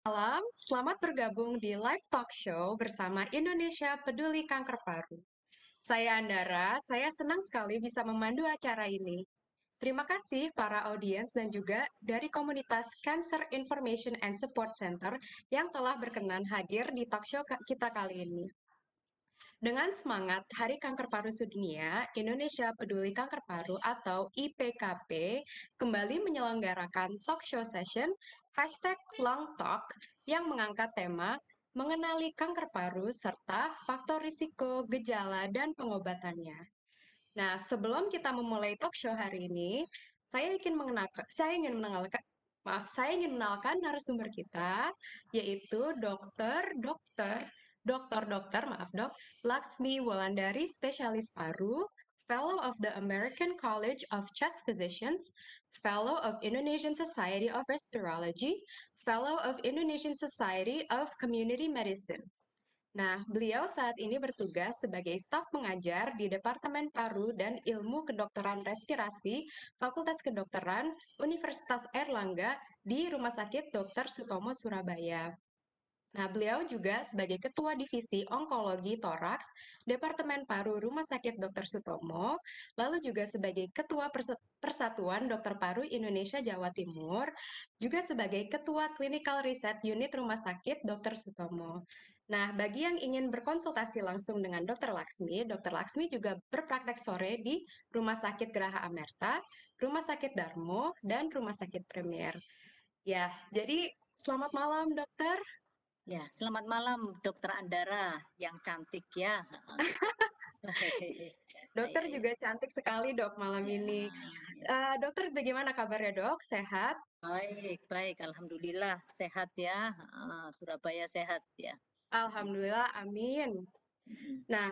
Malam, selamat bergabung di live talk show bersama Indonesia Peduli Kanker Paru. Saya Andara, saya senang sekali bisa memandu acara ini. Terima kasih para audiens dan juga dari komunitas Cancer Information and Support Center yang telah berkenan hadir di talk show kita kali ini. Dengan semangat Hari Kanker Paru Sedunia, Indonesia Peduli Kanker Paru atau IPKP kembali menyelenggarakan talk show session #LongTalk yang mengangkat tema mengenali kanker paru serta faktor risiko, gejala, dan pengobatannya. Nah, sebelum kita memulai talk show hari ini, saya ingin mengenalkan narasumber kita, yaitu Dokter, Laksmi Wulandari, spesialis paru, Fellow of the American College of Chest Physicians, Fellow of Indonesian Society of Respirology, Fellow of Indonesian Society of Community Medicine. Nah, beliau saat ini bertugas sebagai staf pengajar di Departemen Paru dan Ilmu Kedokteran Respirasi, Fakultas Kedokteran, Universitas Airlangga di Rumah Sakit Dr. Sutomo, Surabaya. Nah, beliau juga sebagai Ketua Divisi Onkologi Toraks, Departemen Paru Rumah Sakit Dr. Sutomo, lalu juga sebagai Ketua Persatuan Dokter Paru Indonesia Jawa Timur, juga sebagai Ketua Clinical Research Unit Rumah Sakit Dr. Sutomo. Nah, bagi yang ingin berkonsultasi langsung dengan Dr. Laksmi juga berpraktek sore di Rumah Sakit Geraha Amerta, Rumah Sakit Darmo, dan Rumah Sakit Premier. Ya, jadi selamat malam, dokter. Ya, selamat malam Dokter Andara yang cantik ya. Dokter Ya, ya, juga cantik sekali, dok, malam ya, ini. ya. Dokter, bagaimana kabarnya, dok? Sehat? Baik, baik. Alhamdulillah sehat ya. Surabaya sehat ya. Alhamdulillah, amin. Mm. Nah,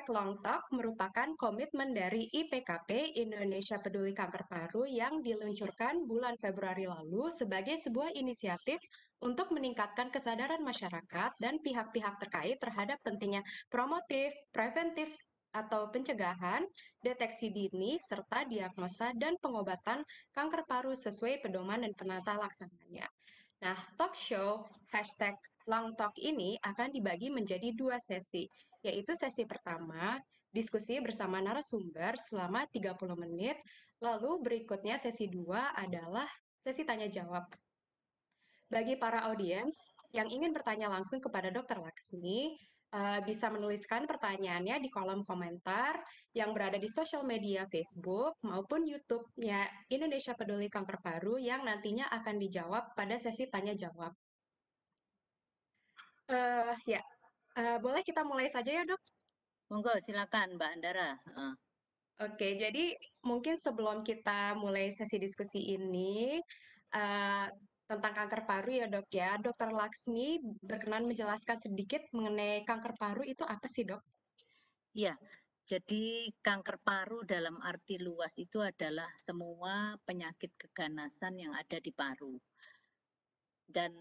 #LongTalk merupakan komitmen dari IPKP Indonesia Peduli Kanker Paru yang diluncurkan bulan Februari lalu sebagai sebuah inisiatif untuk meningkatkan kesadaran masyarakat dan pihak-pihak terkait terhadap pentingnya promotif, preventif, atau pencegahan, deteksi dini, serta diagnosa dan pengobatan kanker paru sesuai pedoman dan penata laksananya. Nah, talk show #LongTalk ini akan dibagi menjadi dua sesi, yaitu sesi pertama, diskusi bersama narasumber selama 30 menit, lalu berikutnya sesi 2 adalah sesi tanya jawab. Bagi para audiens yang ingin bertanya langsung kepada Dr. Laksmi, bisa menuliskan pertanyaannya di kolom komentar yang berada di sosial media Facebook maupun YouTube-nya Indonesia Peduli Kanker Paru yang nantinya akan dijawab pada sesi tanya jawab. Ya, boleh kita mulai saja ya, Dok? Monggo silakan Mbak Andara. Oke, jadi mungkin sebelum kita mulai sesi diskusi ini uh, tentang kanker paru ya, Dok ya, Dokter Laksmi berkenan menjelaskan sedikit mengenai kanker paru itu apa sih, Dok? Ya, jadi kanker paru dalam arti luas itu adalah semua penyakit keganasan yang ada di paru. Dan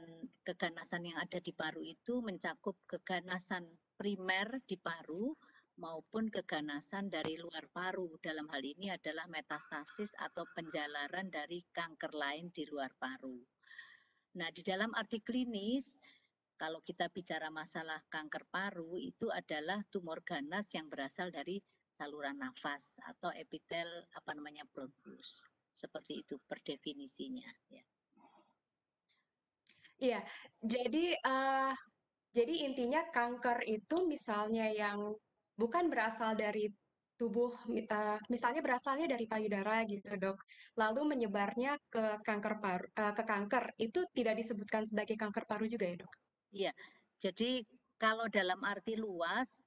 keganasan yang ada di paru itu mencakup keganasan primer di paru maupun keganasan dari luar paru. Dalam hal ini adalah metastasis atau penjalaran dari kanker lain di luar paru. Nah, di dalam arti klinis, kalau kita bicara masalah kanker paru, itu adalah tumor ganas yang berasal dari saluran nafas atau epitel bronkus. Seperti itu per definisinya. Ya. Iya, jadi jadi intinya kanker itu misalnya yang bukan berasal dari tubuh, misalnya berasalnya dari payudara gitu, Dok. Lalu menyebarnya ke kanker paru, ke kanker itu tidak disebutkan sebagai kanker paru juga ya, Dok? Iya, jadi kalau dalam arti luas,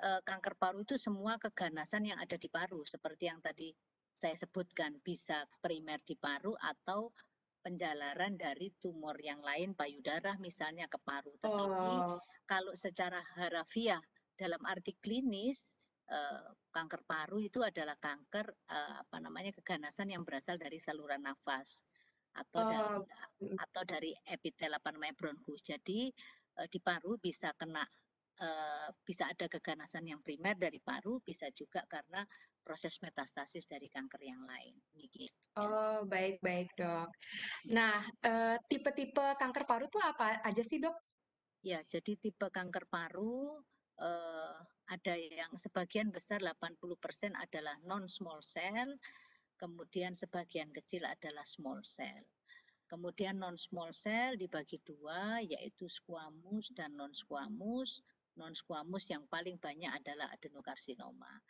kanker paru itu semua keganasan yang ada di paru, seperti yang tadi saya sebutkan, bisa primer di paru atau penjalaran dari tumor yang lain, payudara misalnya ke paru. Tetapi Oh, kalau secara harafiah dalam arti klinis, kanker paru itu adalah kanker keganasan yang berasal dari saluran nafas atau dari oh, epitel bronkus. Jadi di paru bisa kena bisa ada keganasan yang primer dari paru, bisa juga karena proses metastasis dari kanker yang lain. Demikian. Oh, baik-baik, Dok. Nah, tipe-tipe kanker paru tuh apa aja sih, Dok? Ya, jadi tipe kanker paru ada yang sebagian besar 80% adalah non small cell, kemudian sebagian kecil adalah small cell. Kemudian non small cell dibagi dua, yaitu squamous dan non squamous. Non squamous yang paling banyak adalah adenokarsinoma.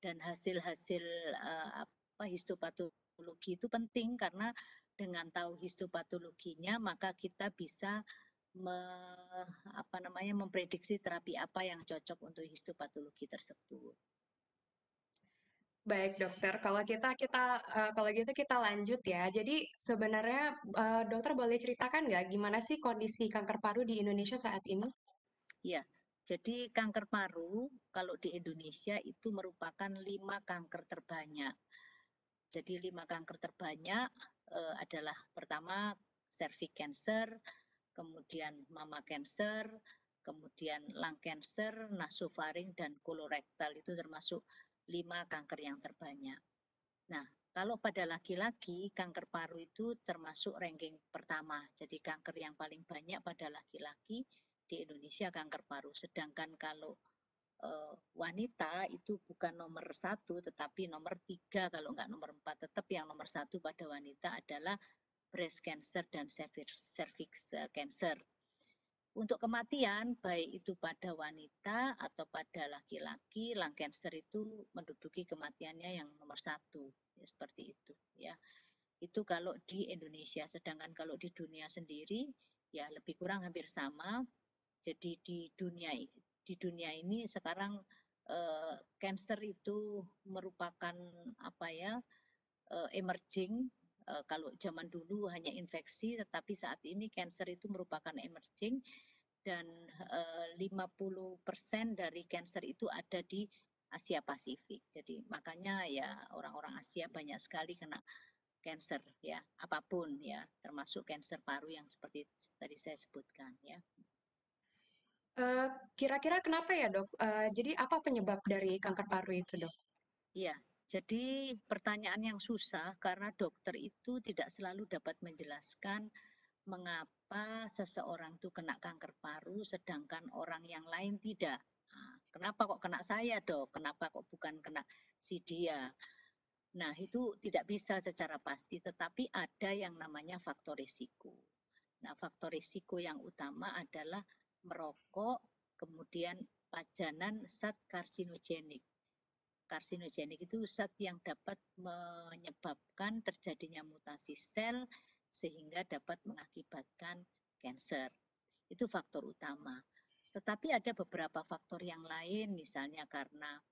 Dan hasil-hasil histopatologi itu penting karena dengan tahu histopatologinya maka kita bisa memprediksi terapi apa yang cocok untuk histopatologi tersebut. Baik, dokter. Kalau gitu kita lanjut ya. Jadi sebenarnya dokter boleh ceritakan nggak gimana sih kondisi kanker paru di Indonesia saat ini? Ya, jadi kanker paru kalau di Indonesia itu merupakan 5 kanker terbanyak. Jadi 5 kanker terbanyak adalah pertama cervix cancer, kemudian mama cancer, kemudian lung cancer, nasofaring, dan kolorektal. Itu termasuk 5 kanker yang terbanyak. Nah, kalau pada laki-laki, kanker paru itu termasuk ranking pertama. Jadi kanker yang paling banyak pada laki-laki di Indonesia kanker paru. Sedangkan kalau wanita itu bukan nomor 1, tetapi nomor 3, kalau nggak nomor 4. Tetap yang nomor 1 pada wanita adalah breast cancer dan cervix cancer. Untuk kematian, baik itu pada wanita atau pada laki-laki, lung cancer itu menduduki kematiannya yang nomor 1. Ya, seperti itu. Ya. Itu kalau di Indonesia. Sedangkan kalau di dunia sendiri, ya lebih kurang hampir sama. Jadi di dunia ini sekarang cancer itu merupakan emerging. Kalau zaman dulu hanya infeksi, tetapi saat ini cancer itu merupakan emerging dan 50% dari cancer itu ada di Asia Pasifik. Jadi makanya ya orang-orang Asia banyak sekali kena cancer ya, apapun ya, termasuk cancer paru yang seperti tadi saya sebutkan ya. Kira-kira kenapa ya, Dok? Jadi apa penyebab dari kanker paru itu, Dok? Iya, jadi pertanyaan yang susah karena dokter itu tidak selalu dapat menjelaskan mengapa seseorang itu kena kanker paru sedangkan orang yang lain tidak. Nah, kenapa kok kena saya, Dok? Kenapa kok bukan kena si dia? Nah, itu tidak bisa secara pasti, tetapi ada yang namanya faktor risiko. Nah, faktor risiko yang utama adalah merokok, kemudian pajanan zat karsinogenik. Karsinogenik itu zat yang dapat menyebabkan terjadinya mutasi sel sehingga dapat mengakibatkan kanker. Itu faktor utama. Tetapi ada beberapa faktor yang lain, misalnya karena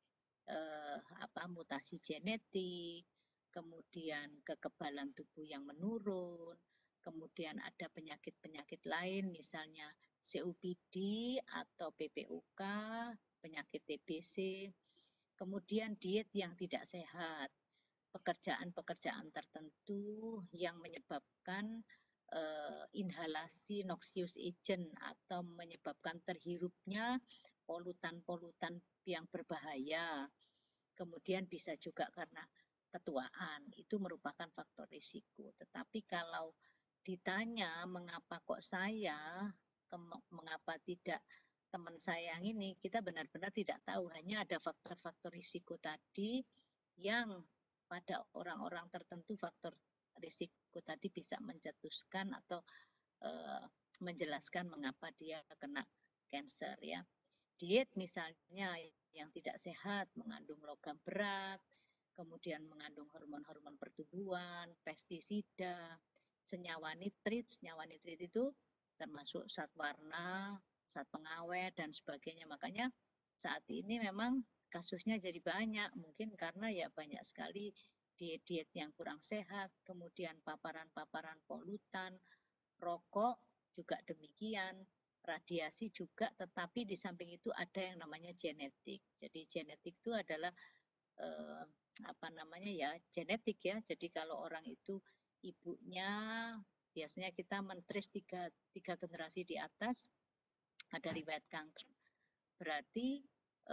mutasi genetik, kemudian kekebalan tubuh yang menurun, kemudian ada penyakit-penyakit lain, misalnya COPD atau PPOK, penyakit TBC, kemudian diet yang tidak sehat, pekerjaan-pekerjaan tertentu yang menyebabkan inhalasi noxious agent atau menyebabkan terhirupnya polutan-polutan yang berbahaya. Kemudian bisa juga karena ketuaan, itu merupakan faktor risiko. Tetapi kalau ditanya mengapa kok saya, mengapa tidak teman saya yang ini, kita benar-benar tidak tahu. Hanya ada faktor-faktor risiko tadi yang pada orang-orang tertentu faktor risiko tadi bisa mencetuskan atau menjelaskan mengapa dia kena kanker ya. Diet misalnya yang tidak sehat, mengandung logam berat, kemudian mengandung hormon-hormon pertumbuhan, pestisida, senyawa nitrit. Senyawa nitrit itu termasuk zat warna, zat pengawet, dan sebagainya. Makanya saat ini memang kasusnya jadi banyak, mungkin karena ya banyak sekali diet-diet yang kurang sehat, kemudian paparan-paparan polutan, rokok juga demikian, radiasi juga, tetapi di samping itu ada yang namanya genetik. Jadi genetik itu adalah genetik ya. Jadi kalau orang itu ibunya biasanya kita mentris tiga generasi di atas ada riwayat kanker. berarti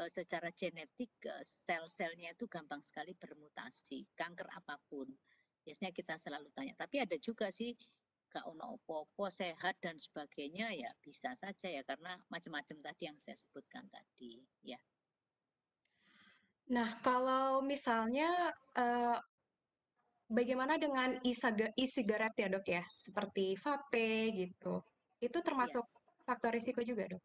secara genetik sel-selnya itu gampang sekali bermutasi, kanker apapun. Biasanya kita selalu tanya, tapi ada juga sih gak ono opo-opo, sehat dan sebagainya ya bisa saja ya karena macam-macam tadi yang saya sebutkan tadi ya. Nah, kalau misalnya bagaimana dengan e-cigarette ya dok ya, seperti vape gitu, itu Iya. termasuk faktor risiko juga dok?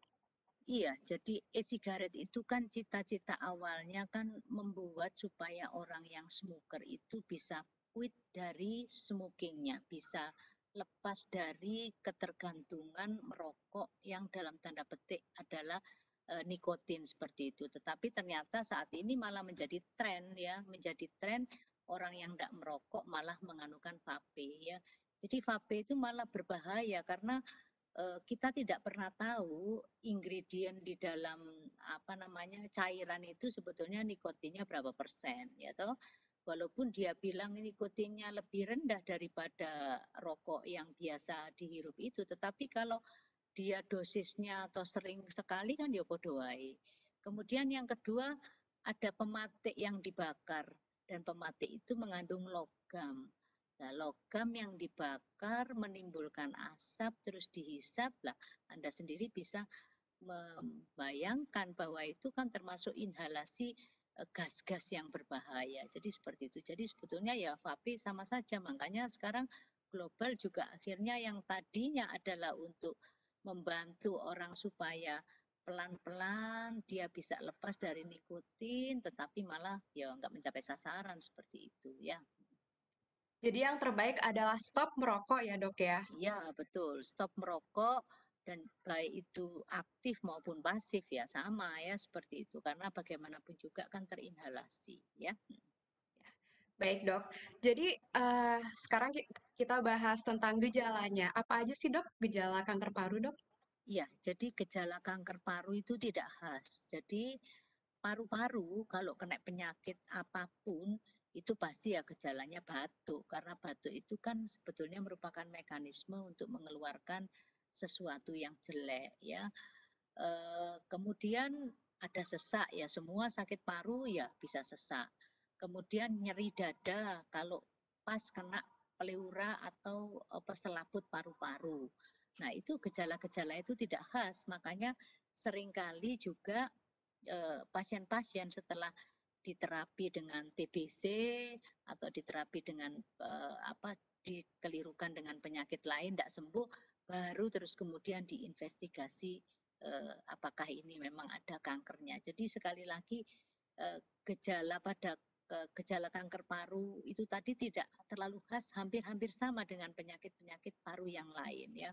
Iya, jadi e-sigaret itu kan cita-cita awalnya kan membuat supaya orang yang smoker itu bisa quit dari smokingnya, bisa lepas dari ketergantungan merokok yang dalam tanda petik adalah nikotin seperti itu. Tetapi ternyata saat ini malah menjadi tren ya, menjadi tren orang yang tidak merokok malah menganukan vape ya. Jadi vape itu malah berbahaya karena kita tidak pernah tahu ingredient di dalam apa namanya cairan itu sebetulnya nikotinnya berapa persen ya toh. Walaupun dia bilang nikotinnya lebih rendah daripada rokok yang biasa dihirup itu, tetapi kalau dia dosisnya atau sering sekali kan ya podo wae. Kemudian yang kedua ada pematik yang dibakar dan pematik itu mengandung logam. Nah, logam yang dibakar menimbulkan asap terus dihisap lah Anda sendiri bisa membayangkan bahwa itu kan termasuk inhalasi gas-gas yang berbahaya. Jadi seperti itu. Jadi sebetulnya ya vape sama saja. Makanya sekarang global juga akhirnya yang tadinya adalah untuk membantu orang supaya pelan-pelan dia bisa lepas dari nikotin, tetapi malah ya nggak mencapai sasaran seperti itu ya. Jadi yang terbaik adalah stop merokok ya dok ya. Iya, betul. Stop merokok dan baik itu aktif maupun pasif ya sama ya seperti itu. Karena bagaimanapun juga kan terinhalasi ya. Baik dok, jadi sekarang kita bahas tentang gejalanya. Apa aja sih dok gejala kanker paru dok? Iya, jadi gejala kanker paru itu tidak khas. Jadi paru-paru kalau kena penyakit apapun itu pasti ya gejalanya batuk karena batuk itu kan sebetulnya merupakan mekanisme untuk mengeluarkan sesuatu yang jelek ya. Kemudian ada sesak ya, semua sakit paru ya bisa sesak. Kemudian nyeri dada kalau pas kena pleura atau selaput paru-paru. Nah, itu gejala-gejala itu tidak khas, makanya seringkali juga pasien-pasien setelah diterapi dengan TBC atau diterapi dengan dikelirukan dengan penyakit lain tidak sembuh, baru terus kemudian diinvestigasi apakah ini memang ada kankernya. Jadi sekali lagi gejala pada gejala kanker paru itu tadi tidak terlalu khas, hampir-hampir sama dengan penyakit-penyakit paru yang lain ya.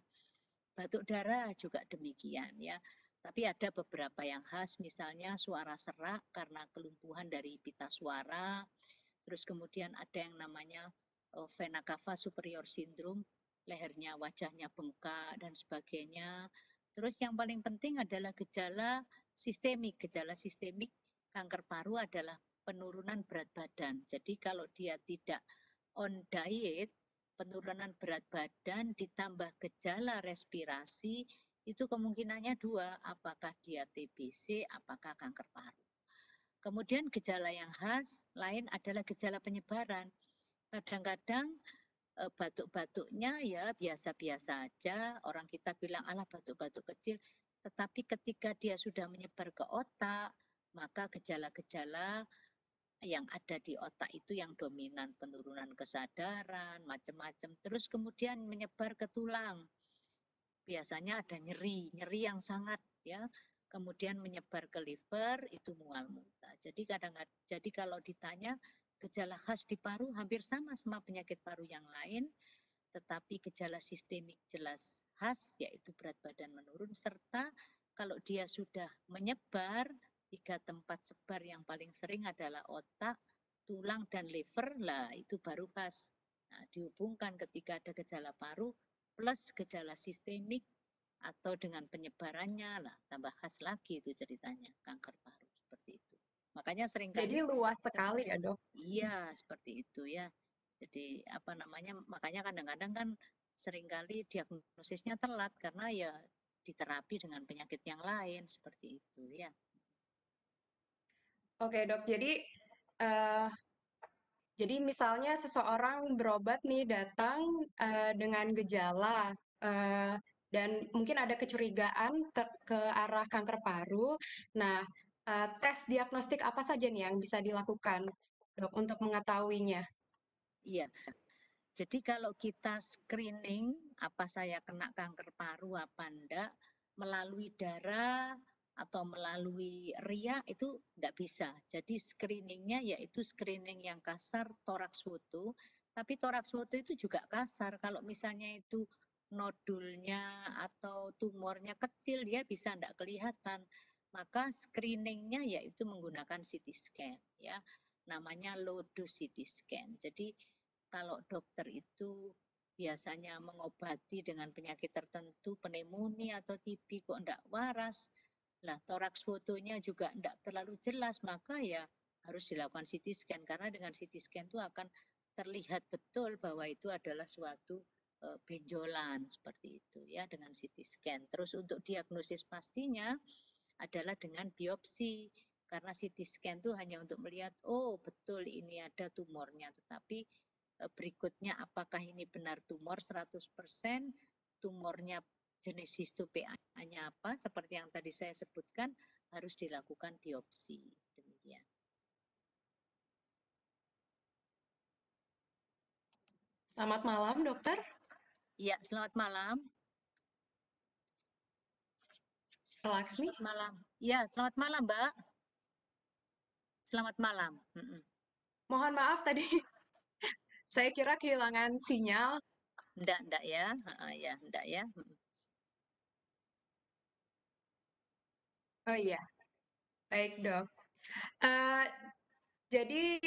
Batuk darah juga demikian ya. Tapi ada beberapa yang khas, misalnya suara serak karena kelumpuhan dari pita suara. Terus kemudian ada yang namanya vena cava superior syndrome, lehernya wajahnya bengkak dan sebagainya. Terus yang paling penting adalah gejala sistemik. Gejala sistemik kanker paru adalah penurunan berat badan. Jadi kalau dia tidak on diet, penurunan berat badan ditambah gejala respirasi, itu kemungkinannya dua, apakah dia TBC, apakah kanker paru. Kemudian gejala yang khas lain adalah gejala penyebaran. Kadang-kadang batuk-batuknya ya biasa-biasa aja, orang kita bilang alah batuk-batuk kecil, tetapi ketika dia sudah menyebar ke otak, maka gejala-gejala yang ada di otak itu yang dominan penurunan kesadaran, macam-macam. Terus kemudian menyebar ke tulang. Biasanya ada nyeri, nyeri yang sangat ya. Kemudian menyebar ke liver itu mual muntah. Jadi kalau ditanya gejala khas di paru hampir sama penyakit paru yang lain, tetapi gejala sistemik jelas khas yaitu berat badan menurun serta kalau dia sudah menyebar 3 tempat sebar yang paling sering adalah otak, tulang dan liver lah itu baru khas. Nah, dihubungkan ketika ada gejala paru plus gejala sistemik atau dengan penyebarannya lah tambah khas lagi itu ceritanya kanker paru seperti itu. Makanya Jadi seringkali luas sekali ya dok. iya seperti itu ya. Jadi makanya kadang-kadang kan seringkali diagnosisnya telat karena ya diterapi dengan penyakit yang lain seperti itu ya. Oke dok, eh, jadi misalnya seseorang berobat nih datang dengan gejala eh, dan mungkin ada kecurigaan ke arah kanker paru. Nah, tes diagnostik apa saja nih yang bisa dilakukan dok untuk mengetahuinya? Iya, jadi kalau kita screening apa saya kena kanker paru apa enggak melalui darah atau melalui ria itu enggak bisa. Jadi screeningnya yaitu screening yang kasar toraks foto, tapi toraks foto itu juga kasar. Kalau misalnya itu nodulnya atau tumornya kecil dia bisa enggak kelihatan. Maka screeningnya yaitu menggunakan CT scan ya. Namanya low dose CT scan. Jadi kalau dokter itu biasanya mengobati dengan penyakit tertentu, pneumonia atau TB kok enggak waras, lah toraks fotonya juga enggak terlalu jelas, maka ya harus dilakukan CT scan karena dengan CT scan itu akan terlihat betul bahwa itu adalah suatu benjolan seperti itu ya dengan CT scan. Terus untuk diagnosis pastinya adalah dengan biopsi karena CT scan itu hanya untuk melihat oh betul ini ada tumornya, tetapi berikutnya apakah ini benar tumor 100%, tumornya jenis histo-PA-nya apa, seperti yang tadi saya sebutkan, harus dilakukan biopsi. Demikian. Selamat malam dokter. Ya, selamat malam. Laksmi. Selamat malam. Ya, selamat malam, Mbak. Selamat malam. Mohon maaf tadi saya kira kehilangan sinyal. Enggak ya. Ya, enggak ya. Oh iya, baik dok. Eh, Jadi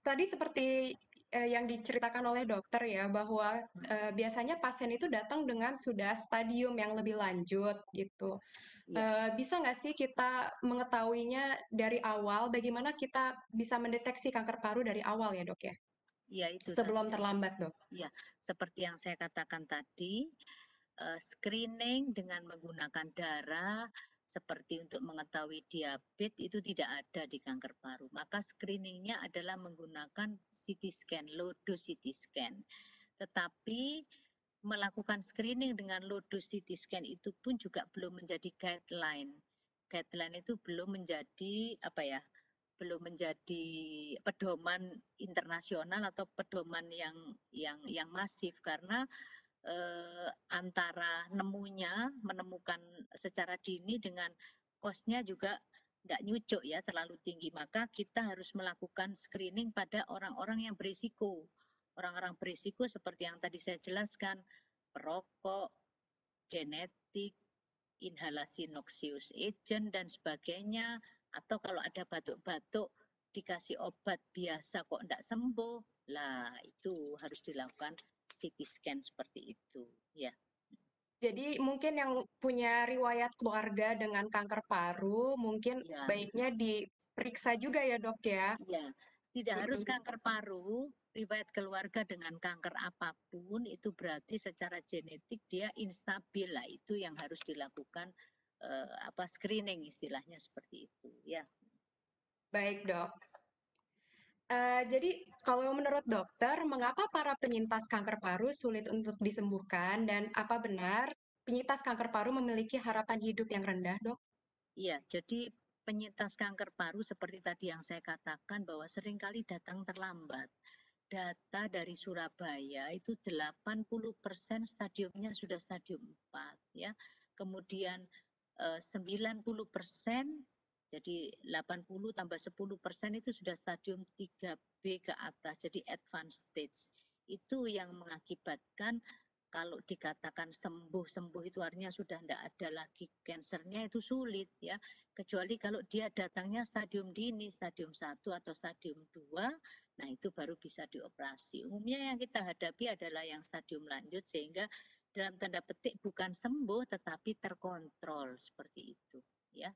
tadi seperti yang diceritakan oleh dokter ya bahwa biasanya pasien itu datang dengan sudah stadium yang lebih lanjut gitu. Ya, Bisa nggak sih kita mengetahuinya dari awal? Bagaimana kita bisa mendeteksi kanker paru dari awal ya dok ya? ya itu tadi Sebelum yang terlambat dok. ya, seperti yang saya katakan tadi, screening dengan menggunakan darah seperti untuk mengetahui diabetes itu tidak ada di kanker paru. Maka screeningnya adalah menggunakan CT scan, low dose CT scan. Tetapi melakukan screening dengan low dose CT scan itu pun juga belum menjadi guideline. Guideline itu belum menjadi apa ya? Belum menjadi pedoman internasional atau pedoman yang masif karena antara menemukan secara dini dengan kosnya juga tidak nyucuk ya terlalu tinggi, maka kita harus melakukan screening pada orang-orang yang berisiko. Orang-orang berisiko seperti yang tadi saya jelaskan, perokok, genetik, inhalasi noxious agent dan sebagainya, atau kalau ada batuk-batuk dikasih obat biasa kok tidak sembuh, lah itu harus dilakukan CT scan seperti itu ya. Jadi mungkin yang punya riwayat keluarga dengan kanker paru mungkin Ya, baiknya diperiksa juga ya dok ya. ya. Tidak harus Mm-mm. kanker paru, riwayat keluarga dengan kanker apapun itu berarti secara genetik dia instabil lah, itu yang harus dilakukan screening istilahnya seperti itu ya. Baik dok. Jadi, kalau menurut dokter, mengapa para penyintas kanker paru sulit untuk disembuhkan dan apa benar penyintas kanker paru memiliki harapan hidup yang rendah, dok? Iya, jadi penyintas kanker paru seperti tadi yang saya katakan bahwa seringkali datang terlambat. Data dari Surabaya itu 80% stadiumnya sudah stadium 4 ya. Kemudian 90%, jadi 80 tambah 10% itu sudah stadium 3B ke atas, jadi advanced stage. Itu yang mengakibatkan kalau dikatakan sembuh itu artinya sudah tidak ada lagi kansernya itu sulit ya. Kecuali kalau dia datangnya stadium dini, stadium 1 atau stadium 2, nah itu baru bisa dioperasi. Umumnya yang kita hadapi adalah yang stadium lanjut sehingga dalam tanda petik bukan sembuh tetapi terkontrol seperti itu ya.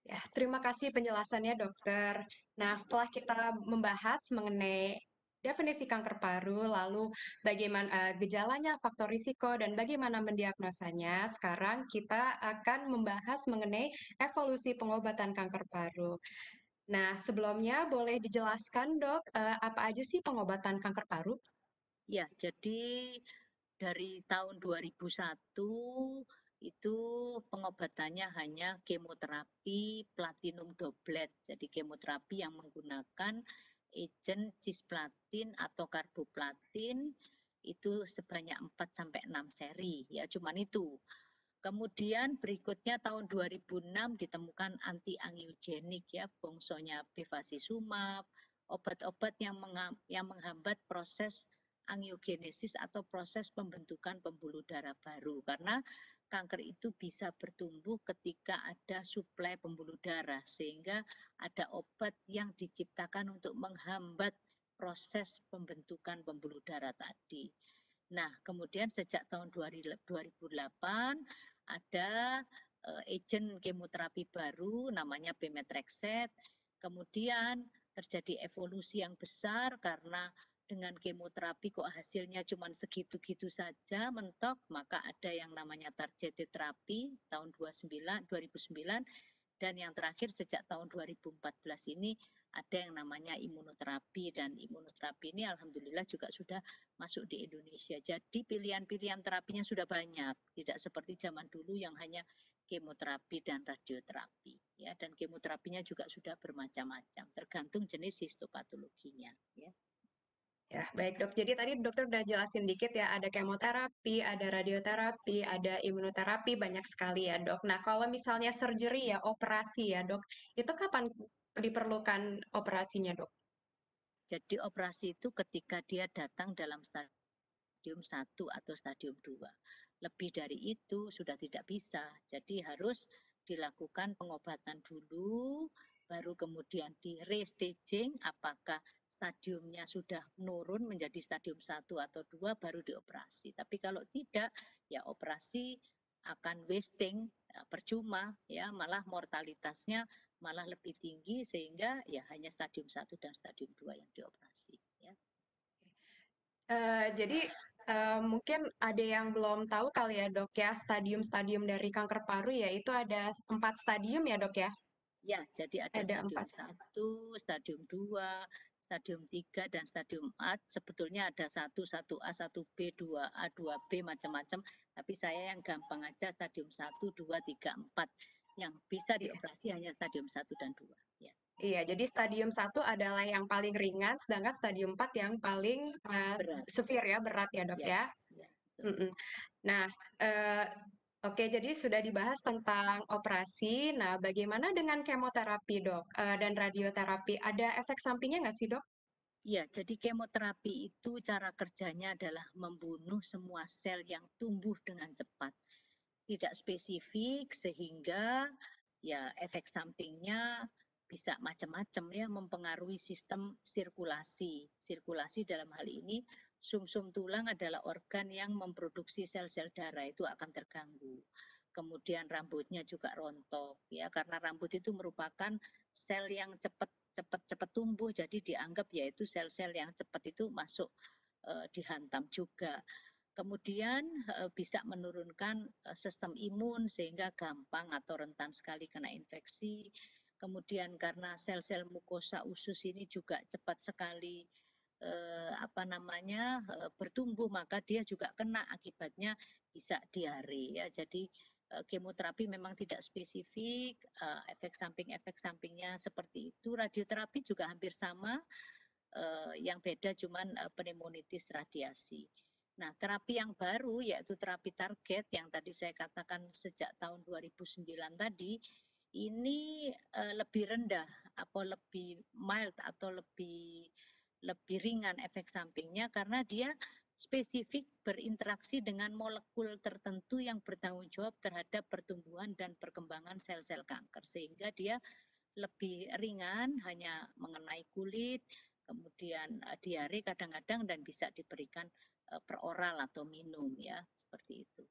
Ya, terima kasih penjelasannya, dokter. Nah, setelah kita membahas mengenai definisi kanker paru, lalu bagaimana gejalanya, faktor risiko, dan bagaimana mendiagnosanya. Sekarang kita akan membahas mengenai evolusi pengobatan kanker paru. Nah, sebelumnya boleh dijelaskan, Dok, apa aja sih pengobatan kanker paru? Ya, jadi dari tahun 2001 itu pengobatannya hanya kemoterapi platinum doublet. Jadi kemoterapi yang menggunakan agent cisplatin atau karboplatin itu sebanyak 4 sampai 6 seri ya, cuman itu. Kemudian berikutnya tahun 2006 ditemukan anti angiogenik ya, bongsonya bevacizumab, obat-obat yang menghambat proses angiogenesis atau proses pembentukan pembuluh darah baru, karena kanker itu bisa bertumbuh ketika ada suplai pembuluh darah, sehingga ada obat yang diciptakan untuk menghambat proses pembentukan pembuluh darah tadi. Nah, kemudian sejak tahun 2008 ada agent kemoterapi baru namanya pemetrexed. Kemudian terjadi evolusi yang besar karena dengan kemoterapi kok hasilnya cuma segitu-gitu saja mentok, maka ada yang namanya targeted terapi tahun 2009 dan yang terakhir sejak tahun 2014 ini ada yang namanya imunoterapi, dan imunoterapi ini alhamdulillah juga sudah masuk di Indonesia. Jadi pilihan-pilihan terapinya sudah banyak, tidak seperti zaman dulu yang hanya kemoterapi dan radioterapi ya, dan kemoterapinya juga sudah bermacam-macam tergantung jenis histopatologinya ya. Ya, baik dok. Jadi tadi dokter udah jelasin dikit ya, ada kemoterapi, ada radioterapi, ada imunoterapi, banyak sekali ya dok. Nah, kalau misalnya surgery ya, operasi ya dok, itu kapan diperlukan operasinya dok? Jadi operasi itu ketika dia datang dalam stadium 1 atau stadium 2. Lebih dari itu sudah tidak bisa. Jadi harus dilakukan pengobatan dulu, baru kemudian di restaging apakah stadiumnya sudah menurun menjadi stadium 1 atau 2 baru dioperasi. Tapi kalau tidak ya operasi akan wasting, ya, percuma ya, malah mortalitasnya malah lebih tinggi sehingga ya hanya stadium 1 dan stadium 2 yang dioperasi ya. Jadi mungkin ada yang belum tahu kali ya dok ya, stadium-stadium dari kanker paru ya, itu ada 4 stadium ya dok ya? Ya, jadi ada Ada stadium 4. 1, stadium 2, stadium 3, dan stadium 4. Sebetulnya ada 1, 1A, 1B, 2A, 2B, macam-macam. Tapi saya yang gampang aja stadium 1, 2, 3, 4. Yang bisa Iya. dioperasi hanya stadium 1 dan 2. Ya, Iya, jadi stadium 1 adalah yang paling ringan, sedangkan stadium 4 yang paling berat. severe ya, berat ya dok Ya, ya. ya, betul. Mm-mm. Nah, eh, oke, jadi sudah dibahas tentang operasi. Nah, bagaimana dengan kemoterapi dok? Dan radioterapi, ada efek sampingnya nggak sih dok? Ya, jadi kemoterapi itu cara kerjanya adalah membunuh semua sel yang tumbuh dengan cepat. Tidak spesifik sehingga ya efek sampingnya bisa macam-macam ya, mempengaruhi sistem sirkulasi. Sirkulasi dalam hal ini sumsum tulang adalah organ yang memproduksi sel-sel darah, itu akan terganggu. Kemudian rambutnya juga rontok ya, karena rambut itu merupakan sel yang cepat tumbuh, jadi dianggap yaitu sel-sel yang cepat itu masuk dihantam juga. Kemudian bisa menurunkan sistem imun sehingga gampang atau rentan sekali kena infeksi. Kemudian karena sel-sel mukosa usus ini juga cepat sekali bertumbuh, maka dia juga kena, akibatnya bisa diare ya. Jadi kemoterapi memang tidak spesifik, efek sampingnya seperti itu. Radioterapi juga hampir sama, yang beda cuman pneumonitis radiasi. Nah, terapi yang baru yaitu terapi target yang tadi saya katakan sejak tahun 2009 tadi, ini lebih rendah atau lebih mild atau lebih lebih ringan efek sampingnya karena dia spesifik berinteraksi dengan molekul tertentu yang bertanggung jawab terhadap pertumbuhan dan perkembangan sel-sel kanker, sehingga dia lebih ringan, hanya mengenai kulit, kemudian diare kadang-kadang, dan bisa diberikan per oral atau minum ya, seperti itu.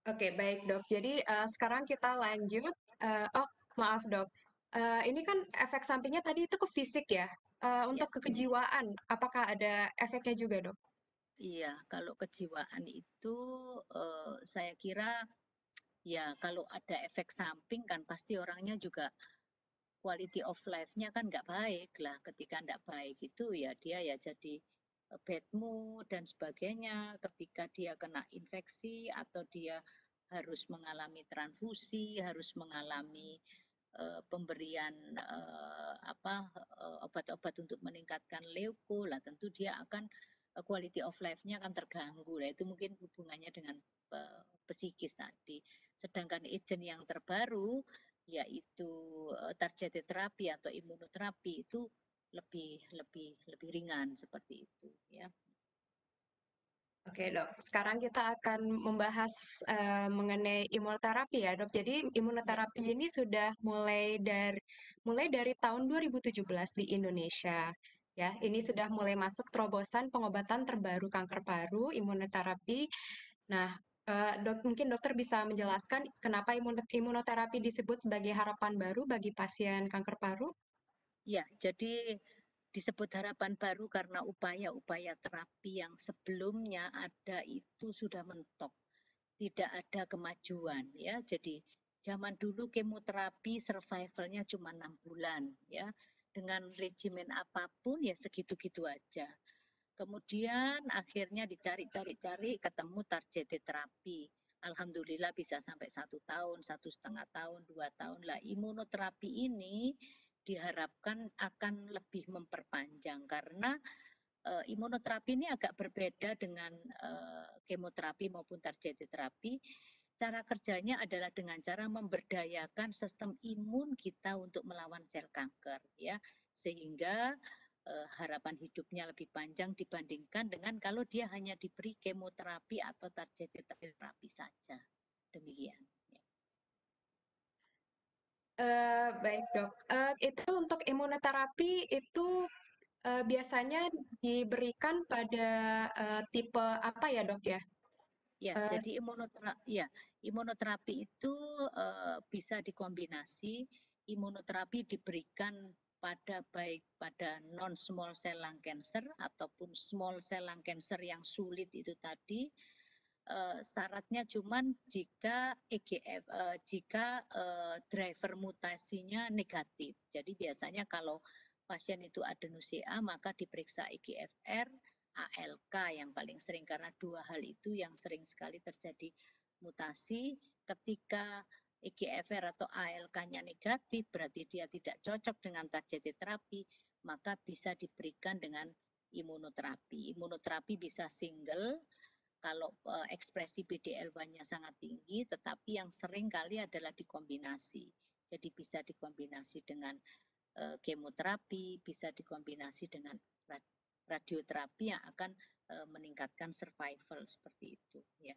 Oke, baik dok. Jadi sekarang kita lanjut. Oh, maaf dok. Ini kan efek sampingnya tadi itu ke fisik ya. Ya, Untuk kejiwaan, apakah ada efeknya juga, Dok? iya, kalau kejiwaan itu saya kira ya kalau ada efek samping kan pasti orangnya juga quality of life-nya kan nggak baik lah. Ketika nggak baik itu ya dia ya jadi bad mood dan sebagainya. Ketika dia kena infeksi atau dia harus mengalami transfusi, harus mengalami pemberian obat-obat untuk meningkatkan leuko lah tentu dia akan quality of life-nya akan terganggu lah itu mungkin hubungannya dengan psikis tadi. Sedangkan agent yang terbaru yaitu targeted terapi atau imunoterapi itu lebih lebih lebih ringan seperti itu ya. Oke, Dok. Sekarang kita akan membahas mengenai imunoterapi ya, Dok. Jadi Ya, imunoterapi ini sudah mulai dari tahun 2017 di Indonesia. Ya, ini sudah mulai masuk terobosan pengobatan terbaru kanker paru, imunoterapi. Nah, mungkin dokter bisa menjelaskan kenapa imunoterapi disebut sebagai harapan baru bagi pasien kanker paru? ya, jadi disebut harapan baru karena upaya-upaya terapi yang sebelumnya ada itu sudah mentok, tidak ada kemajuan ya. Jadi zaman dulu kemoterapi survivalnya cuma 6 bulan ya. Dengan regimen apapun ya segitu-gitu aja. Kemudian akhirnya dicari-cari-cari ketemu targeted terapi. Alhamdulillah bisa sampai 1 tahun, 1,5 tahun, 2 tahun lah. Imunoterapi ini diharapkan akan lebih memperpanjang karena imunoterapi ini agak berbeda dengan kemoterapi maupun targeted terapi. Cara kerjanya adalah dengan cara memberdayakan sistem imun kita untuk melawan sel kanker, ya, sehingga harapan hidupnya lebih panjang dibandingkan dengan kalau dia hanya diberi kemoterapi atau targeted terapi saja. Demikian. Ya. Baik, Dok. Itu untuk imunoterapi itu biasanya diberikan pada tipe apa ya, Dok ya? Ya, Eh, jadi imunoterapi itu bisa dikombinasi. Imunoterapi diberikan pada baik pada non small cell lung cancer ataupun small cell lung cancer yang sulit itu tadi. Syaratnya cuman jika EGF, jika driver mutasinya negatif. Jadi biasanya kalau pasien itu adenosea maka diperiksa EGFR, ALK yang paling sering karena dua hal itu yang sering sekali terjadi mutasi. Ketika EGFR atau ALK-nya negatif berarti dia tidak cocok dengan targeted terapi, maka bisa diberikan dengan imunoterapi. Imunoterapi bisa single kalau ekspresi BDL1-nya sangat tinggi, tetapi yang sering kali adalah dikombinasi. Jadi bisa dikombinasi dengan kemoterapi, bisa dikombinasi dengan radioterapi yang akan meningkatkan survival seperti itu. Ya.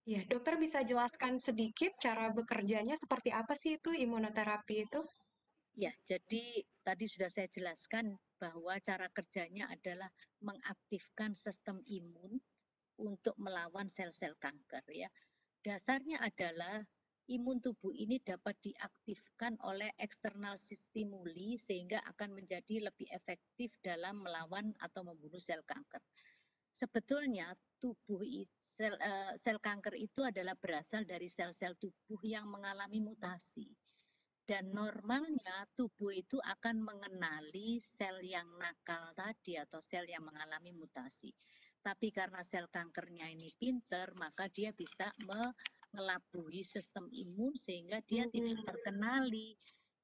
ya, dokter bisa jelaskan sedikit cara bekerjanya seperti apa sih itu imunoterapi itu? Ya, jadi tadi sudah saya jelaskan bahwa cara kerjanya adalah mengaktifkan sistem imun untuk melawan sel-sel kanker ya. Dasarnya adalah imun tubuh ini dapat diaktifkan oleh eksternal stimuli sehingga akan menjadi lebih efektif dalam melawan atau membunuh sel kanker. Sebetulnya tubuh sel kanker itu adalah berasal dari sel-sel tubuh yang mengalami mutasi. Dan normalnya tubuh itu akan mengenali sel yang nakal tadi atau sel yang mengalami mutasi. Tapi karena sel kankernya ini pinter, maka dia bisa mengelabui sistem imun sehingga dia tidak Hmm, terkenali.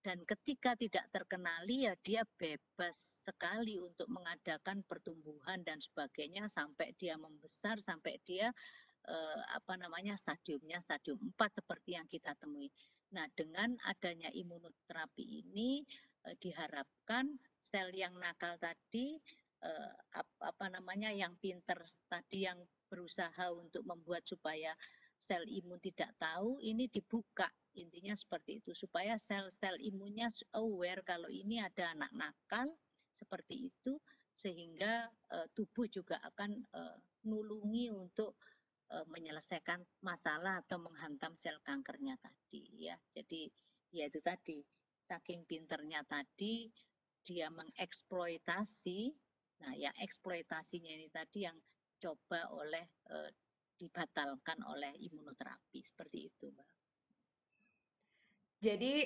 Dan ketika tidak terkenali ya dia bebas sekali untuk mengadakan pertumbuhan dan sebagainya sampai dia membesar, sampai dia stadium 4 seperti yang kita temui. Nah, dengan adanya imunoterapi ini diharapkan sel yang nakal tadi yang pinter tadi yang berusaha untuk membuat supaya sel imun tidak tahu ini dibuka. Intinya seperti itu supaya sel-sel imunnya aware kalau ini ada anak nakal seperti itu sehingga tubuh juga akan nulungi untuk menyelesaikan masalah atau menghantam sel kankernya tadi ya. Jadi ya itu tadi saking pinternya tadi dia mengeksploitasi, nah yang eksploitasinya ini tadi yang coba oleh dibatalkan oleh imunoterapi seperti itu, Mbak. Jadi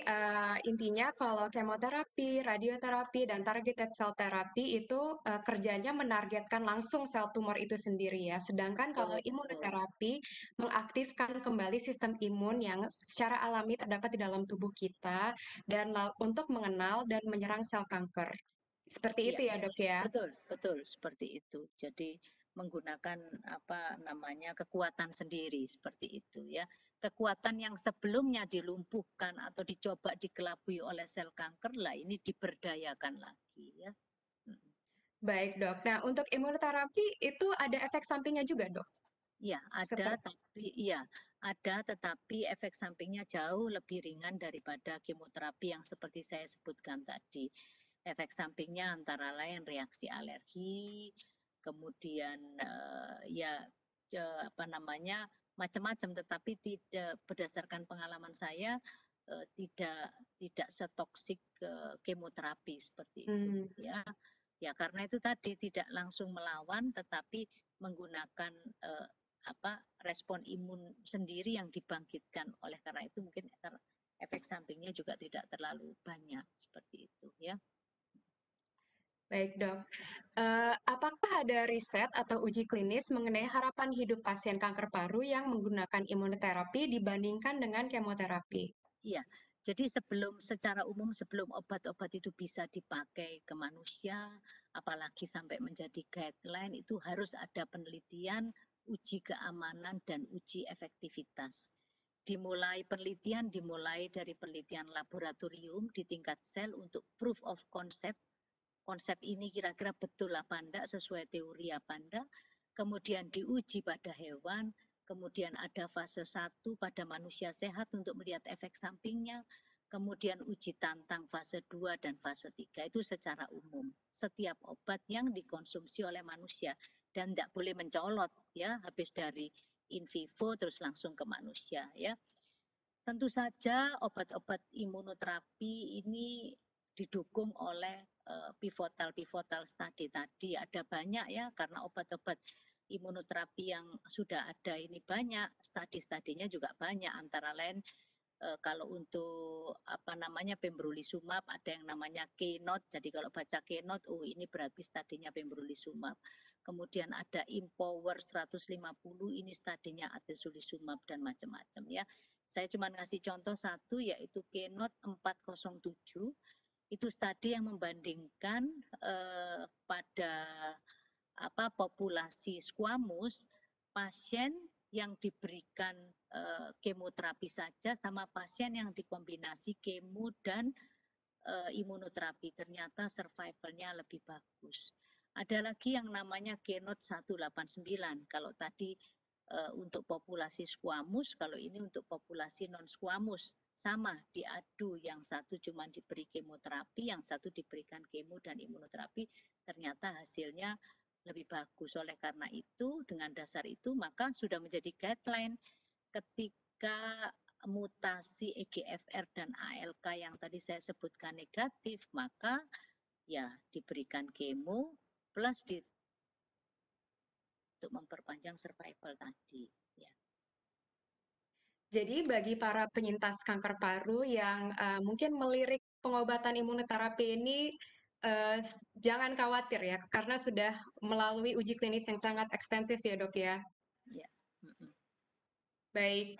intinya kalau kemoterapi, radioterapi, dan targeted cell therapy itu kerjanya menargetkan langsung sel tumor itu sendiri ya. Sedangkan kalau Betul. imunoterapi mengaktifkan kembali sistem imun yang secara alami terdapat di dalam tubuh kita dan untuk mengenal dan menyerang sel kanker. Seperti Iya, itu ya, Dok ya. betul, betul seperti itu. Jadi menggunakan apa namanya kekuatan sendiri seperti itu ya. Kekuatan yang sebelumnya dilumpuhkan atau dicoba dikelabui oleh sel kanker lah ini diberdayakan lagi ya. Baik, Dok. Nah, untuk imunoterapi itu ada efek sampingnya juga, Dok. Ya, ada, Seperti tapi iya, ada, tetapi efek sampingnya jauh lebih ringan daripada kemoterapi yang seperti saya sebutkan tadi. Efek sampingnya antara lain reaksi alergi, kemudian ya apa namanya macam-macam, tetapi tidak berdasarkan pengalaman saya tidak setoksik kemoterapi seperti itu, Hmm. ya. Ya karena itu tadi tidak langsung melawan, tetapi menggunakan respon imun sendiri yang dibangkitkan. Oleh karena itu mungkin efek sampingnya juga tidak terlalu banyak seperti itu ya. Baik, Dok. Apakah ada riset atau uji klinis mengenai harapan hidup pasien kanker paru yang menggunakan imunoterapi dibandingkan dengan kemoterapi? Iya, jadi secara umum sebelum obat-obat itu bisa dipakai ke manusia, apalagi sampai menjadi guideline, itu harus ada penelitian, uji keamanan, dan uji efektivitas. Penelitian dimulai dari penelitian laboratorium di tingkat sel untuk proof of concept. Konsep ini kira-kira betul apa enggak, sesuai teori apa enggak. Kemudian diuji pada hewan, kemudian ada fase 1 pada manusia sehat untuk melihat efek sampingnya, kemudian uji tantang fase 2 dan fase 3 itu secara umum. Setiap obat yang dikonsumsi oleh manusia dan tidak boleh mencolot ya, habis dari in vivo terus langsung ke manusia ya. Tentu saja obat-obat imunoterapi ini didukung oleh pivotal study tadi. Ada banyak ya, karena obat-obat imunoterapi yang sudah ada ini banyak, studi-studinya juga banyak. Antara lain kalau untuk apa namanya pembrolizumab ada yang namanya Keynote. Jadi kalau baca Keynote, oh ini berarti studinya pembrolizumab. Kemudian ada Empower 150, ini studinya atezolizumab dan macam-macam ya. Saya cuma ngasih contoh satu yaitu Keynote 407. Itu studi yang membandingkan pada populasi squamous pasien yang diberikan kemoterapi saja sama pasien yang dikombinasi kemo dan imunoterapi, ternyata survivalnya lebih bagus. Ada lagi yang namanya Keynote 189. Kalau tadi untuk populasi squamous, kalau ini untuk populasi non squamous. Sama diadu, yang satu cuma diberi kemoterapi, yang satu diberikan kemo dan imunoterapi, ternyata hasilnya lebih bagus. Oleh karena itu, dengan dasar itu maka sudah menjadi guideline ketika mutasi EGFR dan ALK yang tadi saya sebutkan negatif, maka ya diberikan kemo plus untuk memperpanjang survival tadi. Ya. Jadi bagi para penyintas kanker paru yang mungkin melirik pengobatan imunoterapi ini, jangan khawatir ya, karena sudah melalui uji klinis yang sangat ekstensif ya, Dok ya. Ya. Mm-mm. Baik,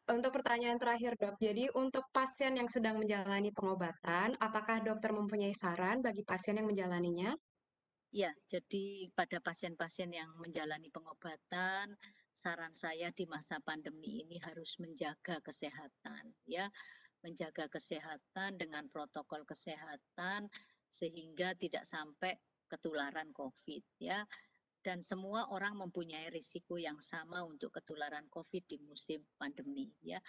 untuk pertanyaan terakhir, Dok. Jadi untuk pasien yang sedang menjalani pengobatan, apakah dokter mempunyai saran bagi pasien yang menjalaninya? Ya, jadi pada pasien-pasien yang menjalani pengobatan, saran saya di masa pandemi ini harus menjaga kesehatan, ya, menjaga kesehatan dengan protokol kesehatan sehingga tidak sampai ketularan COVID, ya. Dan semua orang mempunyai risiko yang sama untuk ketularan COVID di musim pandemi, ya.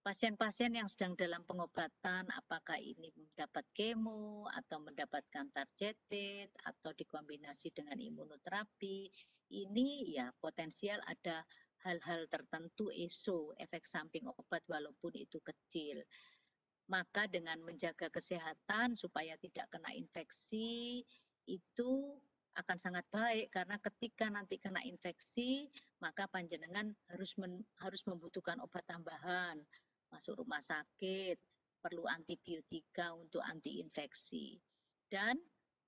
Pasien-pasien yang sedang dalam pengobatan, apakah ini mendapat kemo atau mendapatkan targeted atau dikombinasi dengan imunoterapi, ini ya potensial ada hal-hal tertentu efek samping obat walaupun itu kecil. Maka dengan menjaga kesehatan supaya tidak kena infeksi itu akan sangat baik karena ketika nanti kena infeksi maka panjenengan harus membutuhkan obat tambahan, masuk rumah sakit, perlu antibiotika untuk anti infeksi. Dan